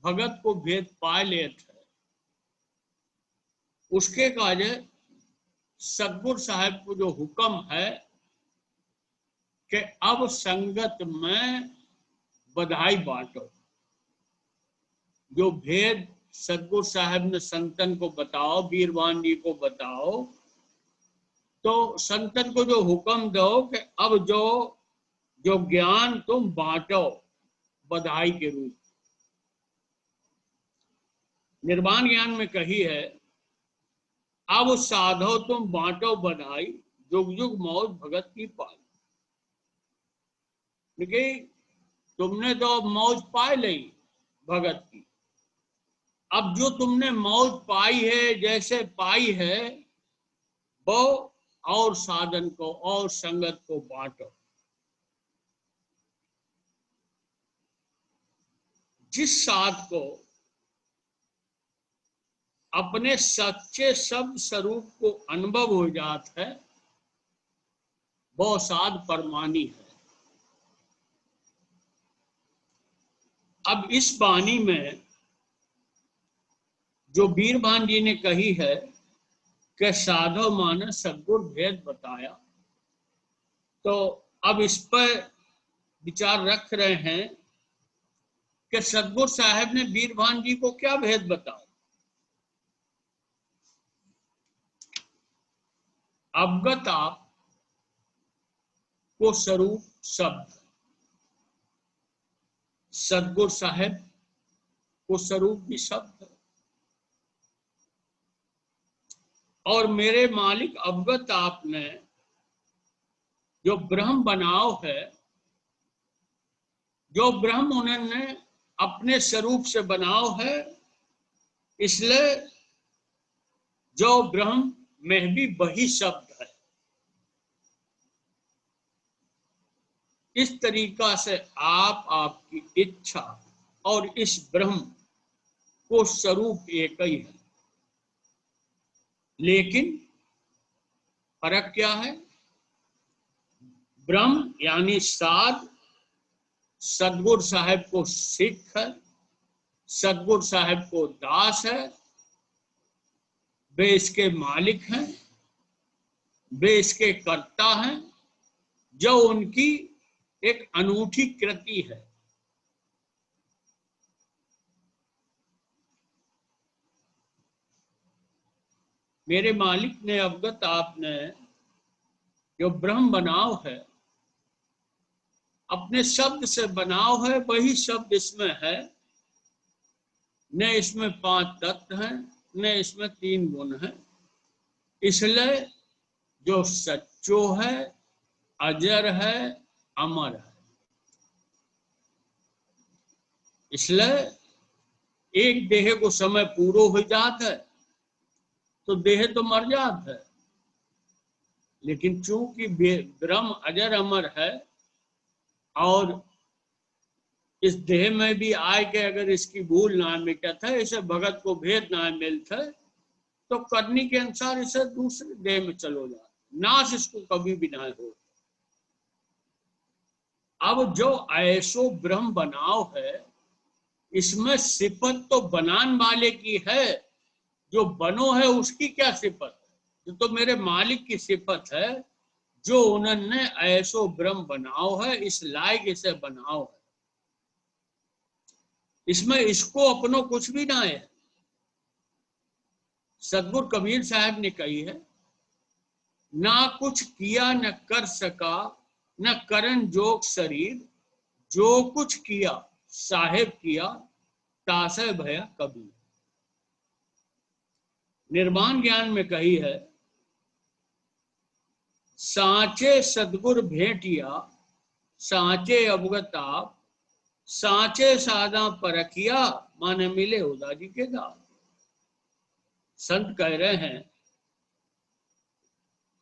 भगत को भेद पा लेत है, उसके काजे सतगुरु साहब को जो हुक्म है कि अब संगत में बधाई बांटो। जो भेद सतगुरु साहब ने संतन को बताओ, बीरभान जी को बताओ, तो संतन को जो हुक्म दो कि अब जो ज्ञान तुम बांटो बधाई के रूप। निर्वाण ज्ञान में कही है, अब साधो तुम बांटो बधाई, जुग जुग मौज भगत की पाई। देखिए, तुमने तो मौज पाई ली भगत की, अब जो तुमने मौज पाई है, जैसे पाई है, वो और साधन को और संगत को बांटो। जिस साध को अपने सच्चे शब्द स्वरूप को अनुभव हो जाता है, वो साध परमानी है। अब इस वाणी में जो बीरभान जी ने कही है कि साधो मानस सद्गुरु भेद बताया, तो अब इस पर विचार रख रहे हैं कि सतगुरु साहब ने बीरभान जी को क्या भेद बताया। अवगत आप को स्वरूप शब्द, सतगुरु साहब को स्वरूप भी शब्द है। और मेरे मालिक अवगत आपने जो ब्रह्म बनाओ है, जो ब्रह्म उन्होंने अपने स्वरूप से बनाओ है, इसलिए जो ब्रह्म में भी वही शब्द है। इस तरीका से आपकी इच्छा और इस ब्रह्म को स्वरूप एक ही है, लेकिन फर्क क्या है? ब्रह्म यानी साध सतगुरु साहब को सिख है, सतगुरु साहब को दास है, वे इसके मालिक हैं, वे इसके कर्ता हैं, जो उनकी एक अनूठी कृति है। मेरे मालिक ने अवगत आपने जो ब्रह्म बनाव है, अपने शब्द से बनाव है, वही शब्द इसमें है। न इसमें 5 तत्व हैं, न इसमें 3 गुण हैं। इसलिए जो सच्चो है, अजर है, अमर है। इसलिए एक देह को समय पूरो हो जात है तो देह तो मर जात है, लेकिन चूंकि ब्रह्म अजर अमर है और इस देह में भी आए के अगर इसकी भूल ना मिटत है, इसे भगत को भेद ना मिलत है, तो करनी के अनुसार इसे दूसरे देह में चलो जाए, नाश इसको कभी भी ना हो। अब जो ऐसो ब्रह्म बनाव है, इसमें सिफत तो बनान वाले की है, जो बनो है उसकी क्या सिफत है? तो मेरे मालिक की सिफत है, जो उन्होंने ऐसो ब्रह्म बनाओ है, इस लायक इसे बनाओ है। इसमें इसको अपनो कुछ भी ना है। सतगुरु कबीर साहब ने कही है, ना कुछ किया न कर सका, न करन जोग शरीर, जो कुछ किया साहेब किया, तासे भया कबीर। निर्वाण ज्ञान में कही है, सांचे सदगुर भेंटिया, सांचे अवगत आप, सांचे सादा परखिया, माने मिले हुदा जी के दाल। संत कह रहे हैं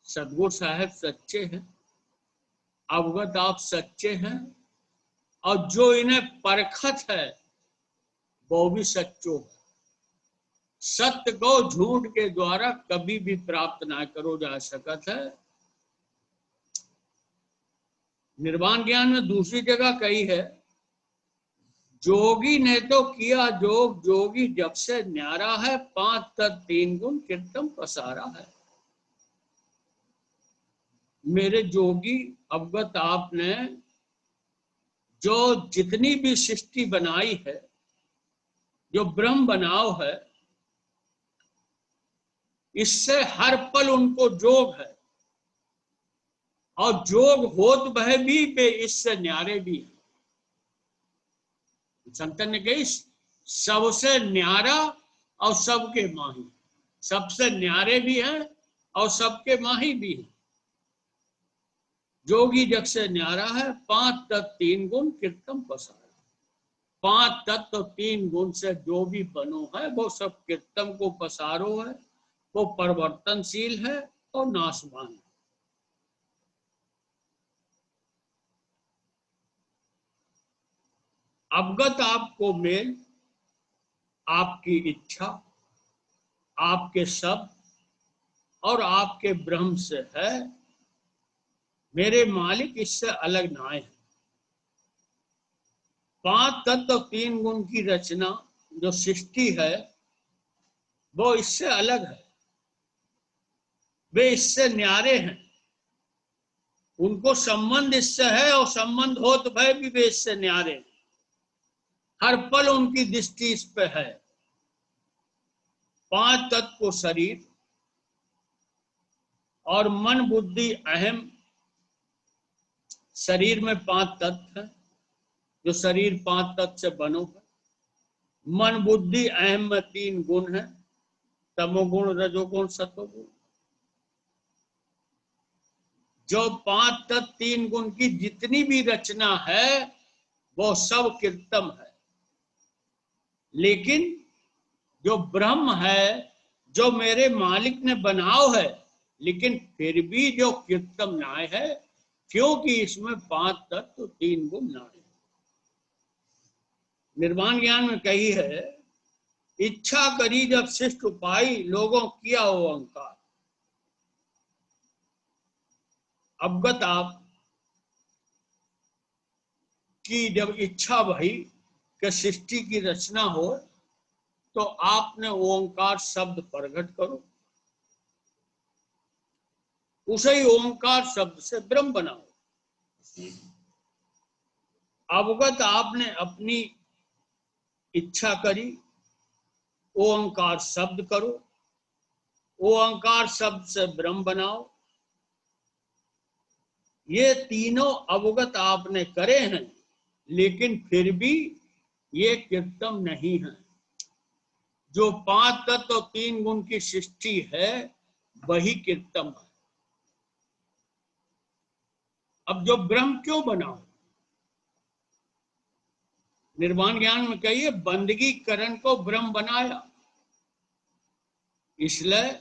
सदगुरु साहब सच्चे हैं, अवगत आप सच्चे हैं, और जो इन्हें परखत है वो भी सच्चो है। सत्य को झूठ के द्वारा कभी भी प्राप्त ना करो जा सकत है। निर्वाण ज्ञान में दूसरी जगह कही है, जोगी ने तो किया जोग, जोगी जब से न्यारा है, 5 तत्व 3 गुण कीर्तन पसारा है। मेरे जोगी अवगत आपने जो जितनी भी सृष्टि बनाई है, जो ब्रह्म बनाव है, इससे हर पल उनको जोग है, और जोग होत वह भी वे इससे न्यारे भी है। संतन ने कही सबसे न्यारा और सबके माही, सबसे न्यारे भी हैं और सबके माही भी हैं। जोगी जग से न्यारा है, 5 तत्व 3 गुण कीर्तन पसारा। 5 तत्व 3 गुण से जो भी बनो है, वो सब कीर्तन को पसारो है, वो परिवर्तनशील है और नाशवान है। अवगत आपको मेल आपकी इच्छा, आपके शब्द और आपके ब्रह्म से है। मेरे मालिक इससे अलग ना है। 5 तत्व 3 गुण की रचना जो सृष्टि है, वो इससे अलग है, वे इससे न्यारे हैं, उनको संबंध इससे है, और संबंध हो तो भय भी वे इससे न्यारे हैं। हर पल उनकी दृष्टि इस पे है। 5 तत्व को शरीर और मन बुद्धि अहम, शरीर में 5 तत्व है, जो शरीर 5 तत्व से बनो है। मन बुद्धि अहम में 3 गुण है, तमोगुण रजोगुण सतोगुण। जो 5 तत्व 3 गुण की जितनी भी रचना है, वो सब कीर्तम है। लेकिन जो ब्रह्म है, जो मेरे मालिक ने बनाओ है, लेकिन फिर भी जो कीर्तम न्याय है, क्योंकि इसमें 5 तत्व 3 गुण न्याय। निर्वाण ज्ञान में कही है, इच्छा करी जब शिष्ट उपाय, लोगों किया हो अहंकार। अवगत आप की जब इच्छा भई कि सृष्टि की रचना हो, तो आपने ओंकार शब्द प्रकट करो, उसे ही ओंकार शब्द से ब्रह्म बनाओ। अवगत आपने अपनी इच्छा करी, ओंकार शब्द करो, ओंकार शब्द से ब्रह्म बनाओ। ये तीनों अवगत आपने करे हैं, लेकिन फिर भी ये कीर्तन नहीं है। जो 5 तत्व और 3 गुण की सृष्टि है वही कीर्तन है। अब जो ब्रह्म क्यों बनाओ? निर्वाण ज्ञान में कहिए बंदगी करण को ब्रह्म बनाया। इसलिए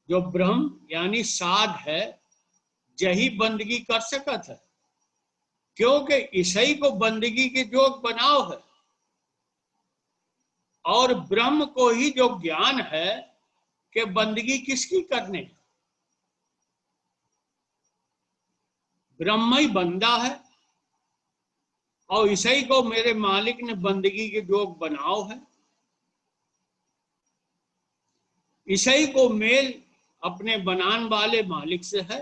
जो ब्रह्म यानी साध है यही बंदगी कर सकत है, क्योंकि इसी को बंदगी के जोग बनाओ है। और ब्रह्म को ही जो ज्ञान है कि बंदगी किसकी करने है, ब्रह्म ही बंदा है और इसी को मेरे मालिक ने बंदगी के जोग बनाओ है। इसी को मेल अपने बनाने वाले मालिक से है।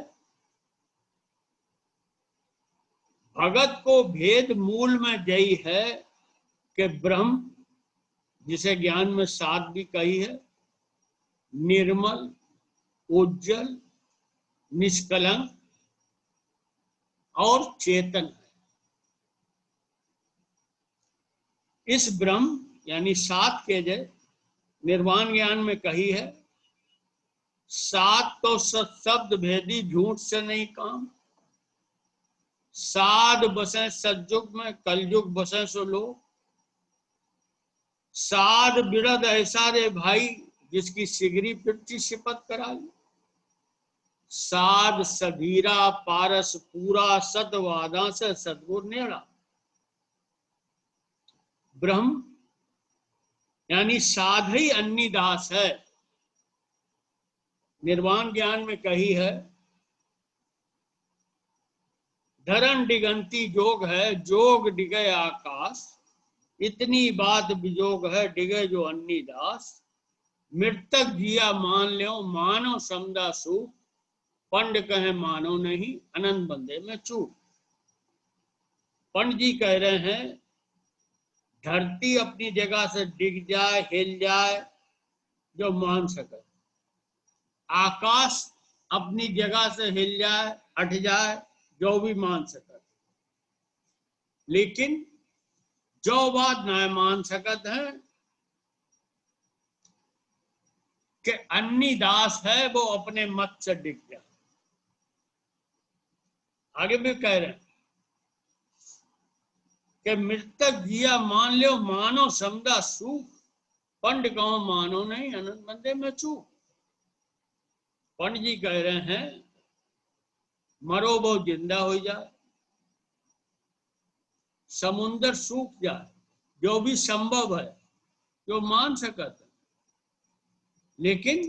भगत को भेद मूल में जई है कि ब्रह्म, जिसे ज्ञान में साध भी कही है, निर्मल, उज्जवल, निष्कलंक और चेतन है। इस ब्रह्म यानी सात के जय निर्वाण ज्ञान में कही है, सात तो शब्द भेदी झूठ से नहीं काम, साध बसे सतयुग में कलयुग बसे सो लोग, साध बिरद ऐसा रे भाई जिसकी सिगरी पिट्टी सिपत कराई, साध सधीरा पारस पूरा सतवादा से सदगुर नेड़ा। ब्रह्म यानी साध ही अन्नीदास है। निर्वाण ज्ञान में कही है, धरण दिगंती जोग है, जोग डिगे आकाश, इतनी बात विजोग है डिगे जो अन्नीदास, मृतक जिया मान लो मानो समदा सुख, पंड कहे मानो नहीं अनंत बंदे में चूक। पंड जी कह रहे हैं धरती अपनी जगह से डिग जाए, हिल जाए जो मान सके, आकाश अपनी जगह से हिल जाए, हट जाए जो भी मान सके, लेकिन जो बात न मान सकत है कि अन्नीदास है वो अपने मत से डिग जाए। आगे भी कह रहे हैं कि मृतक जिया मान लो मानो समदा सुख, पंड कहो मानो नहीं अनंत बंदे में चूक। पंड जी कह रहे हैं मरो वो जिंदा हो जाए, समुंदर सूख जाए, जो भी संभव है जो मान सकत है, लेकिन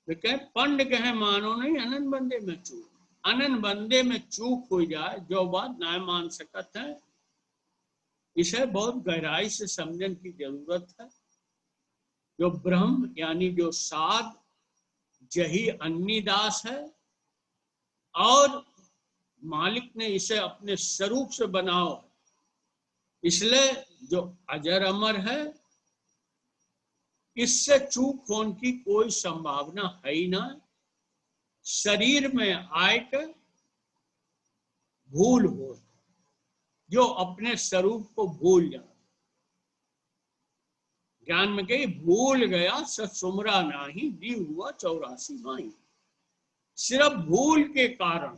वे कहे पंड कहे मानो नहीं अनंत बंदे में चूक। अनंत बंदे में चूक हो जाए जो बात ना मान सकत है, इसे बहुत गहराई से समझने की जरूरत है। जो ब्रह्म यानी जो साध यही अन्नीदास है और मालिक ने इसे अपने स्वरूप से बनाओ, इसलिए जो अजर अमर है इससे चूक होने की कोई संभावना है ही ना। शरीर में आए कर भूल हो, जो अपने स्वरूप को भूल जाए। ज्ञान में कही भूल गया सत सुमरा नाही, दी हुआ 84 माही। सिर्फ भूल के कारण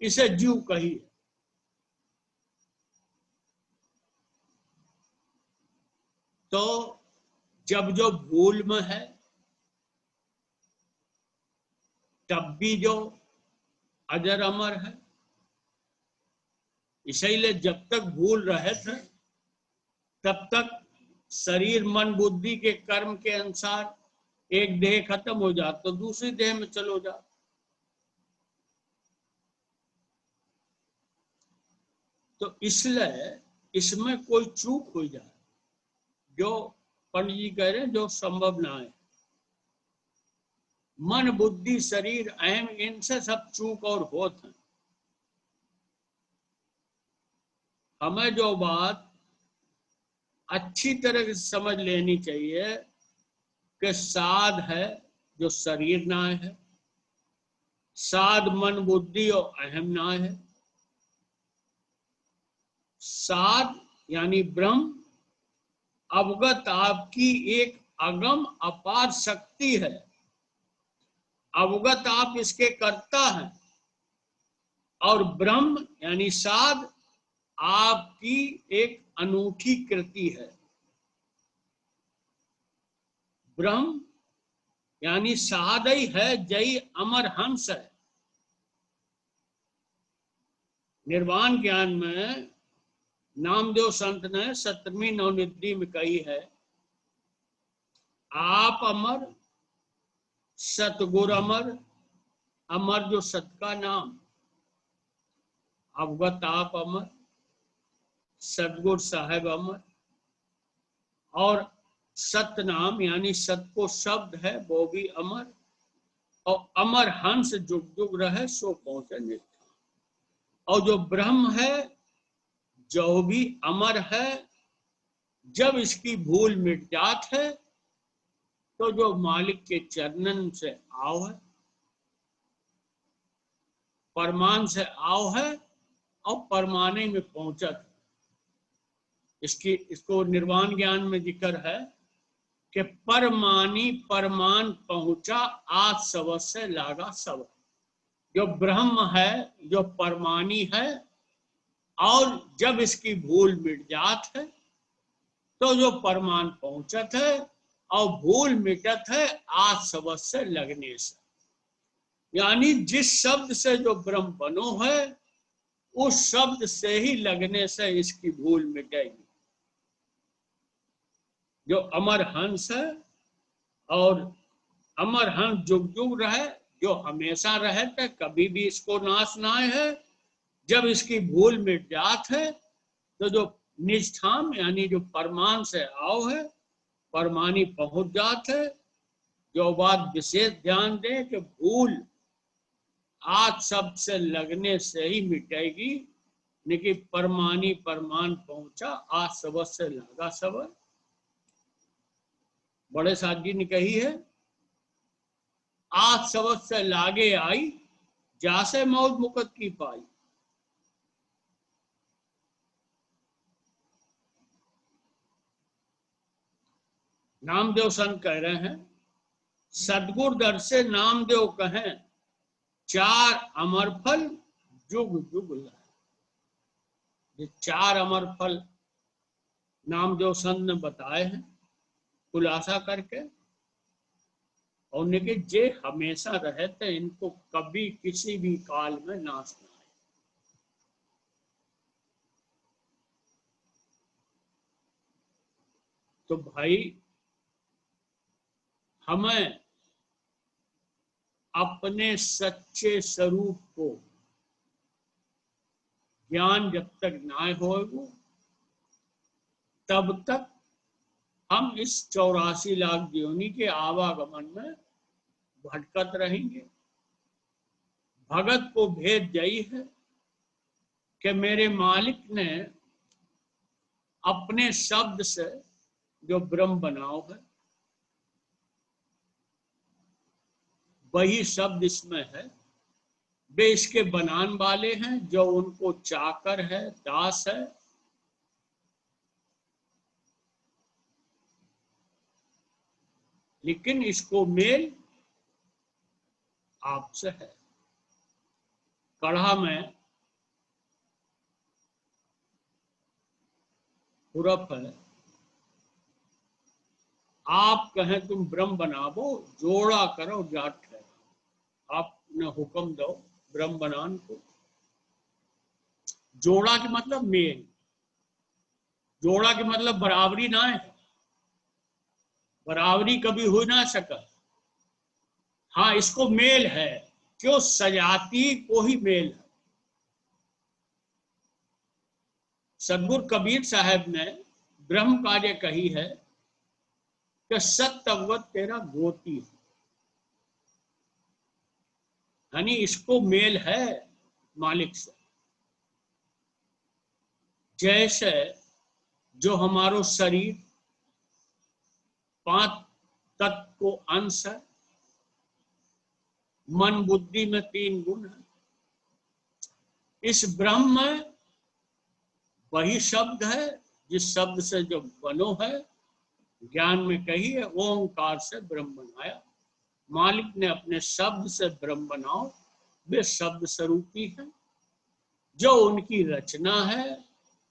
इसे जीव कही है। तो जब जो भूल में है तब भी जो अजर अमर है, इसीलिए जब तक भूल रहे थे तब तक शरीर मन बुद्धि के कर्म के अनुसार एक देह खत्म हो जाता तो दूसरी देह में चलो जाओ। तो इसलिए इसमें कोई चूक हो जाए जो पंडित जी कह रहे हैं जो संभव ना है। मन बुद्धि शरीर अहम, इनसे सब चूक और होत है। हमें जो बात अच्छी तरह से समझ लेनी चाहिए कि साध है जो शरीर नाय है, साध मन बुद्धि और अहम नाय है। साध यानी ब्रह्म अवगत आपकी एक अगम अपार शक्ति है, अवगत आप इसके कर्ता हैं, और ब्रह्म यानी साध आपकी एक अनूठी कृति है। ब्रह्म यानी साधई है जय अमर हंस है। निर्वाण ज्ञान में नामदेव संत ने 17वीं नवनिधि में कही है, आप अमर सतगुर अमर, अमर जो सत का नाम, अवगत आप अमर, सतगुर साहेब अमर, और सत नाम यानी सत को शब्द है वो भी अमर, और अमर हंस जुग जुग रहे सो पहुंचे नित्य। और जो ब्रह्म है जो भी अमर है, जब इसकी भूल मिट जात है तो जो मालिक के चरणन से आओ है, परमान से आओ है और परमाने में पहुंचत। इसको निर्वाण ज्ञान में जिक्र है कि परमानी परमान पहुंचा आज सबद से लागा सबद। जो ब्रह्म है जो परमानी है, और जब इसकी भूल मिट जात है तो जो परमान पहुंचत है, और भूल मिटत है आज सबद से लगने से। यानी जिस शब्द से जो ब्रह्म बनो है उस शब्द से ही लगने से इसकी भूल मिटेगी। जो अमर हंस है, और अमर हंस जुग जुग रहे, जो हमेशा रहते, कभी भी इसको नाश ना है। जब इसकी भूल मिट जात है तो जो निष्ठाम यानी जो परमान से आओ है, परमानी पहुंच जात है। जो बात विशेष ध्यान दे कि भूल आज शब्द से लगने से ही मिटेगी, लेकिन परमानी परमान पहुंचा आज सबद से लगा सबद। बड़े साथ जी ने कही है, आज सबद से लागे आई जासे मौत मुकत की पाई। नामदेव संत कह रहे हैं, सदगुर दर से नामदेव कहें, चार अमर फल जुग जुग लाए। ये चार अमर फल नामदेव संत ने बताए हैं खुलासा करके, और उनके जे हमेशा रहते, इनको कभी किसी भी काल में नाश ना आए। तो भाई हमें अपने सच्चे स्वरूप को ज्ञान जब तक ना होगा तब तक हम इस 84 लाख योनि के आवागमन में भटकत रहेंगे। भगत को भेद यही है कि मेरे मालिक ने अपने शब्द से जो ब्रह्म बनाओ है वही शब्द इसमें है। वे इसके बनाने वाले हैं, जो उनको चाकर है, दास है। लेकिन इसको मेल आपसे है। कढ़ा में खुरप है, आप कहें तुम ब्रह्म बनावो, जोड़ा करो जाट है। आपने हुक्म दो ब्रह्म बनान को। जोड़ा के मतलब मेल, जोड़ा के मतलब बराबरी ना है, बराबरी कभी हो ना सका। हाँ, इसको मेल है, क्यों सजाती को ही मेल है। सदगुरु कबीर साहब ने ब्रह्म कार्य कही है कि सत्य अवगत तेरा गोती है। यानी इसको मेल है मालिक से। जैसे जो हमारो शरीर 5 तत्व को अंश है, मन बुद्धि में 3 गुण है। इस ब्रह्म वही शब्द है जिस शब्द से जो बनो है, ज्ञान में कही है ओंकार से ब्रह्म बनाया। मालिक ने अपने शब्द से ब्रह्म बनाओ, वे शब्द स्वरूपी है, जो उनकी रचना है,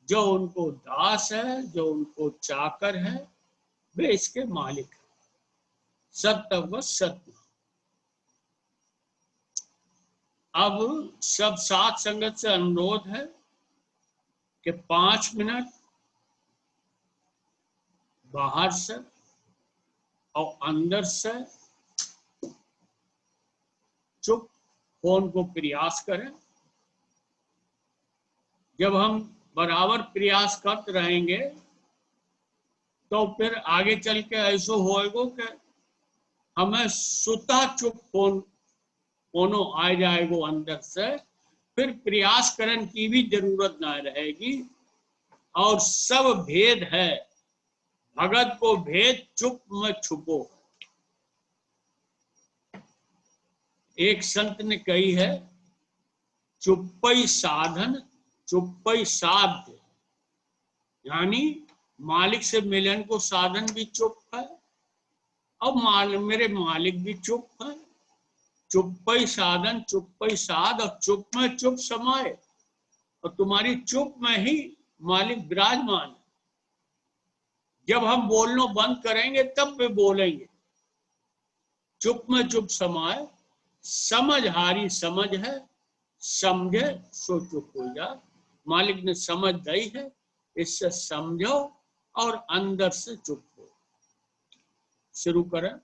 जो उनको दास है, जो उनको चाकर है, वे इसके मालिक है। सत्य व सत्य। अब सब साथ संगत से अनुरोध है कि 5 मिनट बाहर से और अंदर से चुप फोन को प्रयास करें। जब हम बराबर प्रयास करते रहेंगे तो फिर आगे चल के ऐसा होएगा कि हमें सुता चुप फोनो आ जाएगो अंदर से, फिर प्रयास करने की भी जरूरत ना रहेगी। और सब भेद है, भगत को भेद चुप में छुपो। एक संत ने कही है, चुप्पई साधन चुप्पई साध्य। यानी मालिक से मिलन को साधन भी चुप है और मेरे मालिक भी चुप है। चुप्पई साधन चुप्पई साध, और चुप में चुप समाये, और तुम्हारी चुप में ही मालिक विराजमान है। जब हम बोलना बंद करेंगे तब वे बोलेंगे। चुप में चुप समाये, समझ हारी समझ है, समझे सो चुप हो जा। मालिक ने समझ दी है, इससे समझो और अंदर से चुप हो। शुरू करें।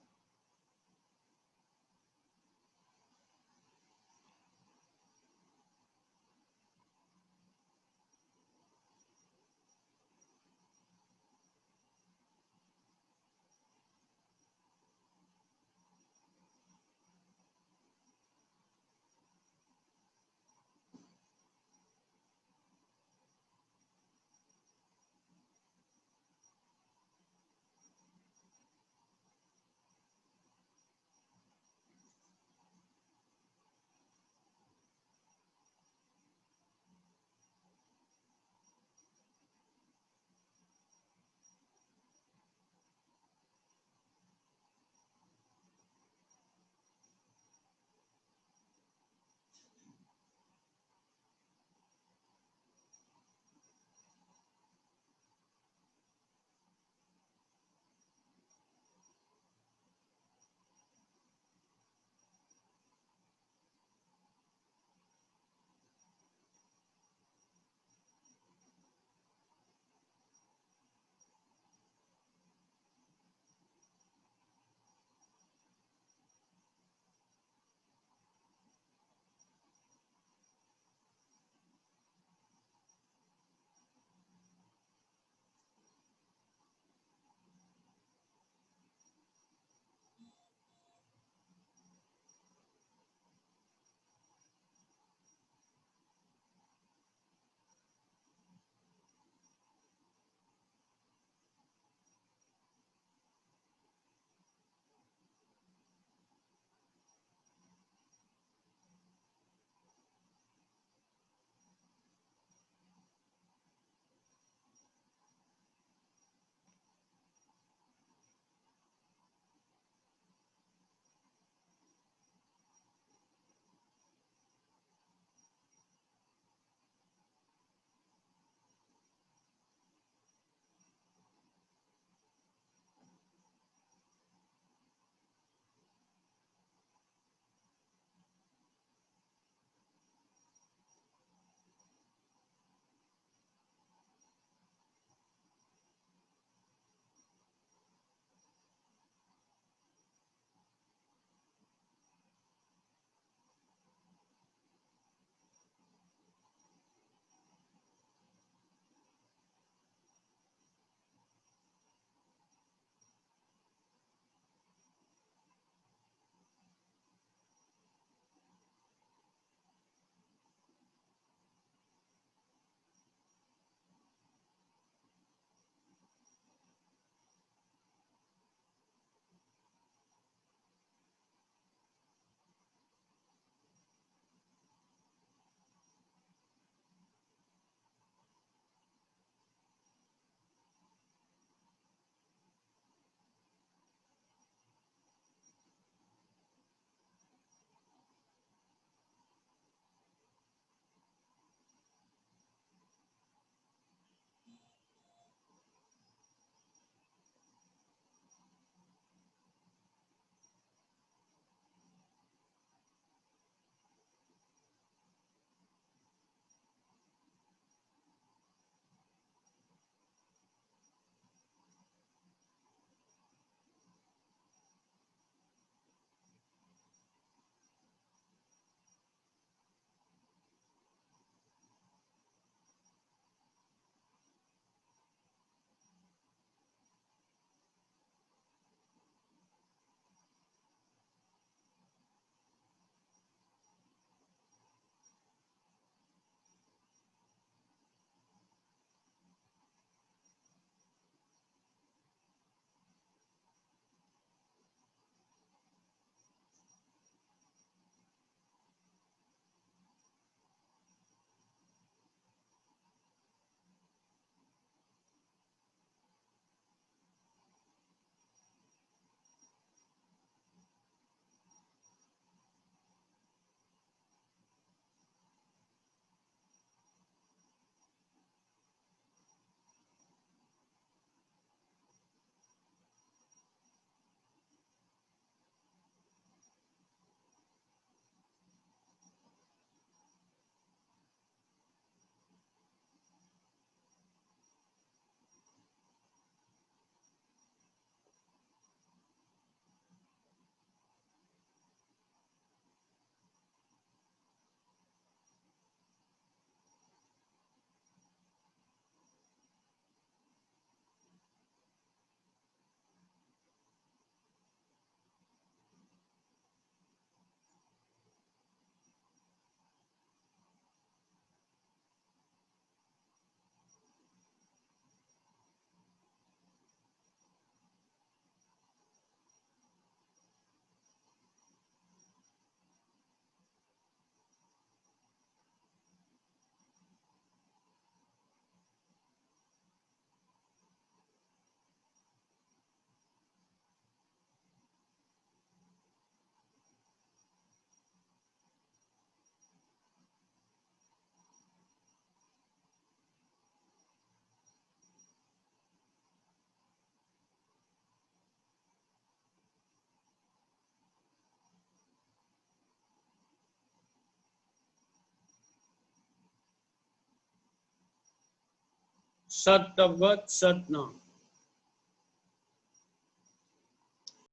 सत अवगत सत नाम।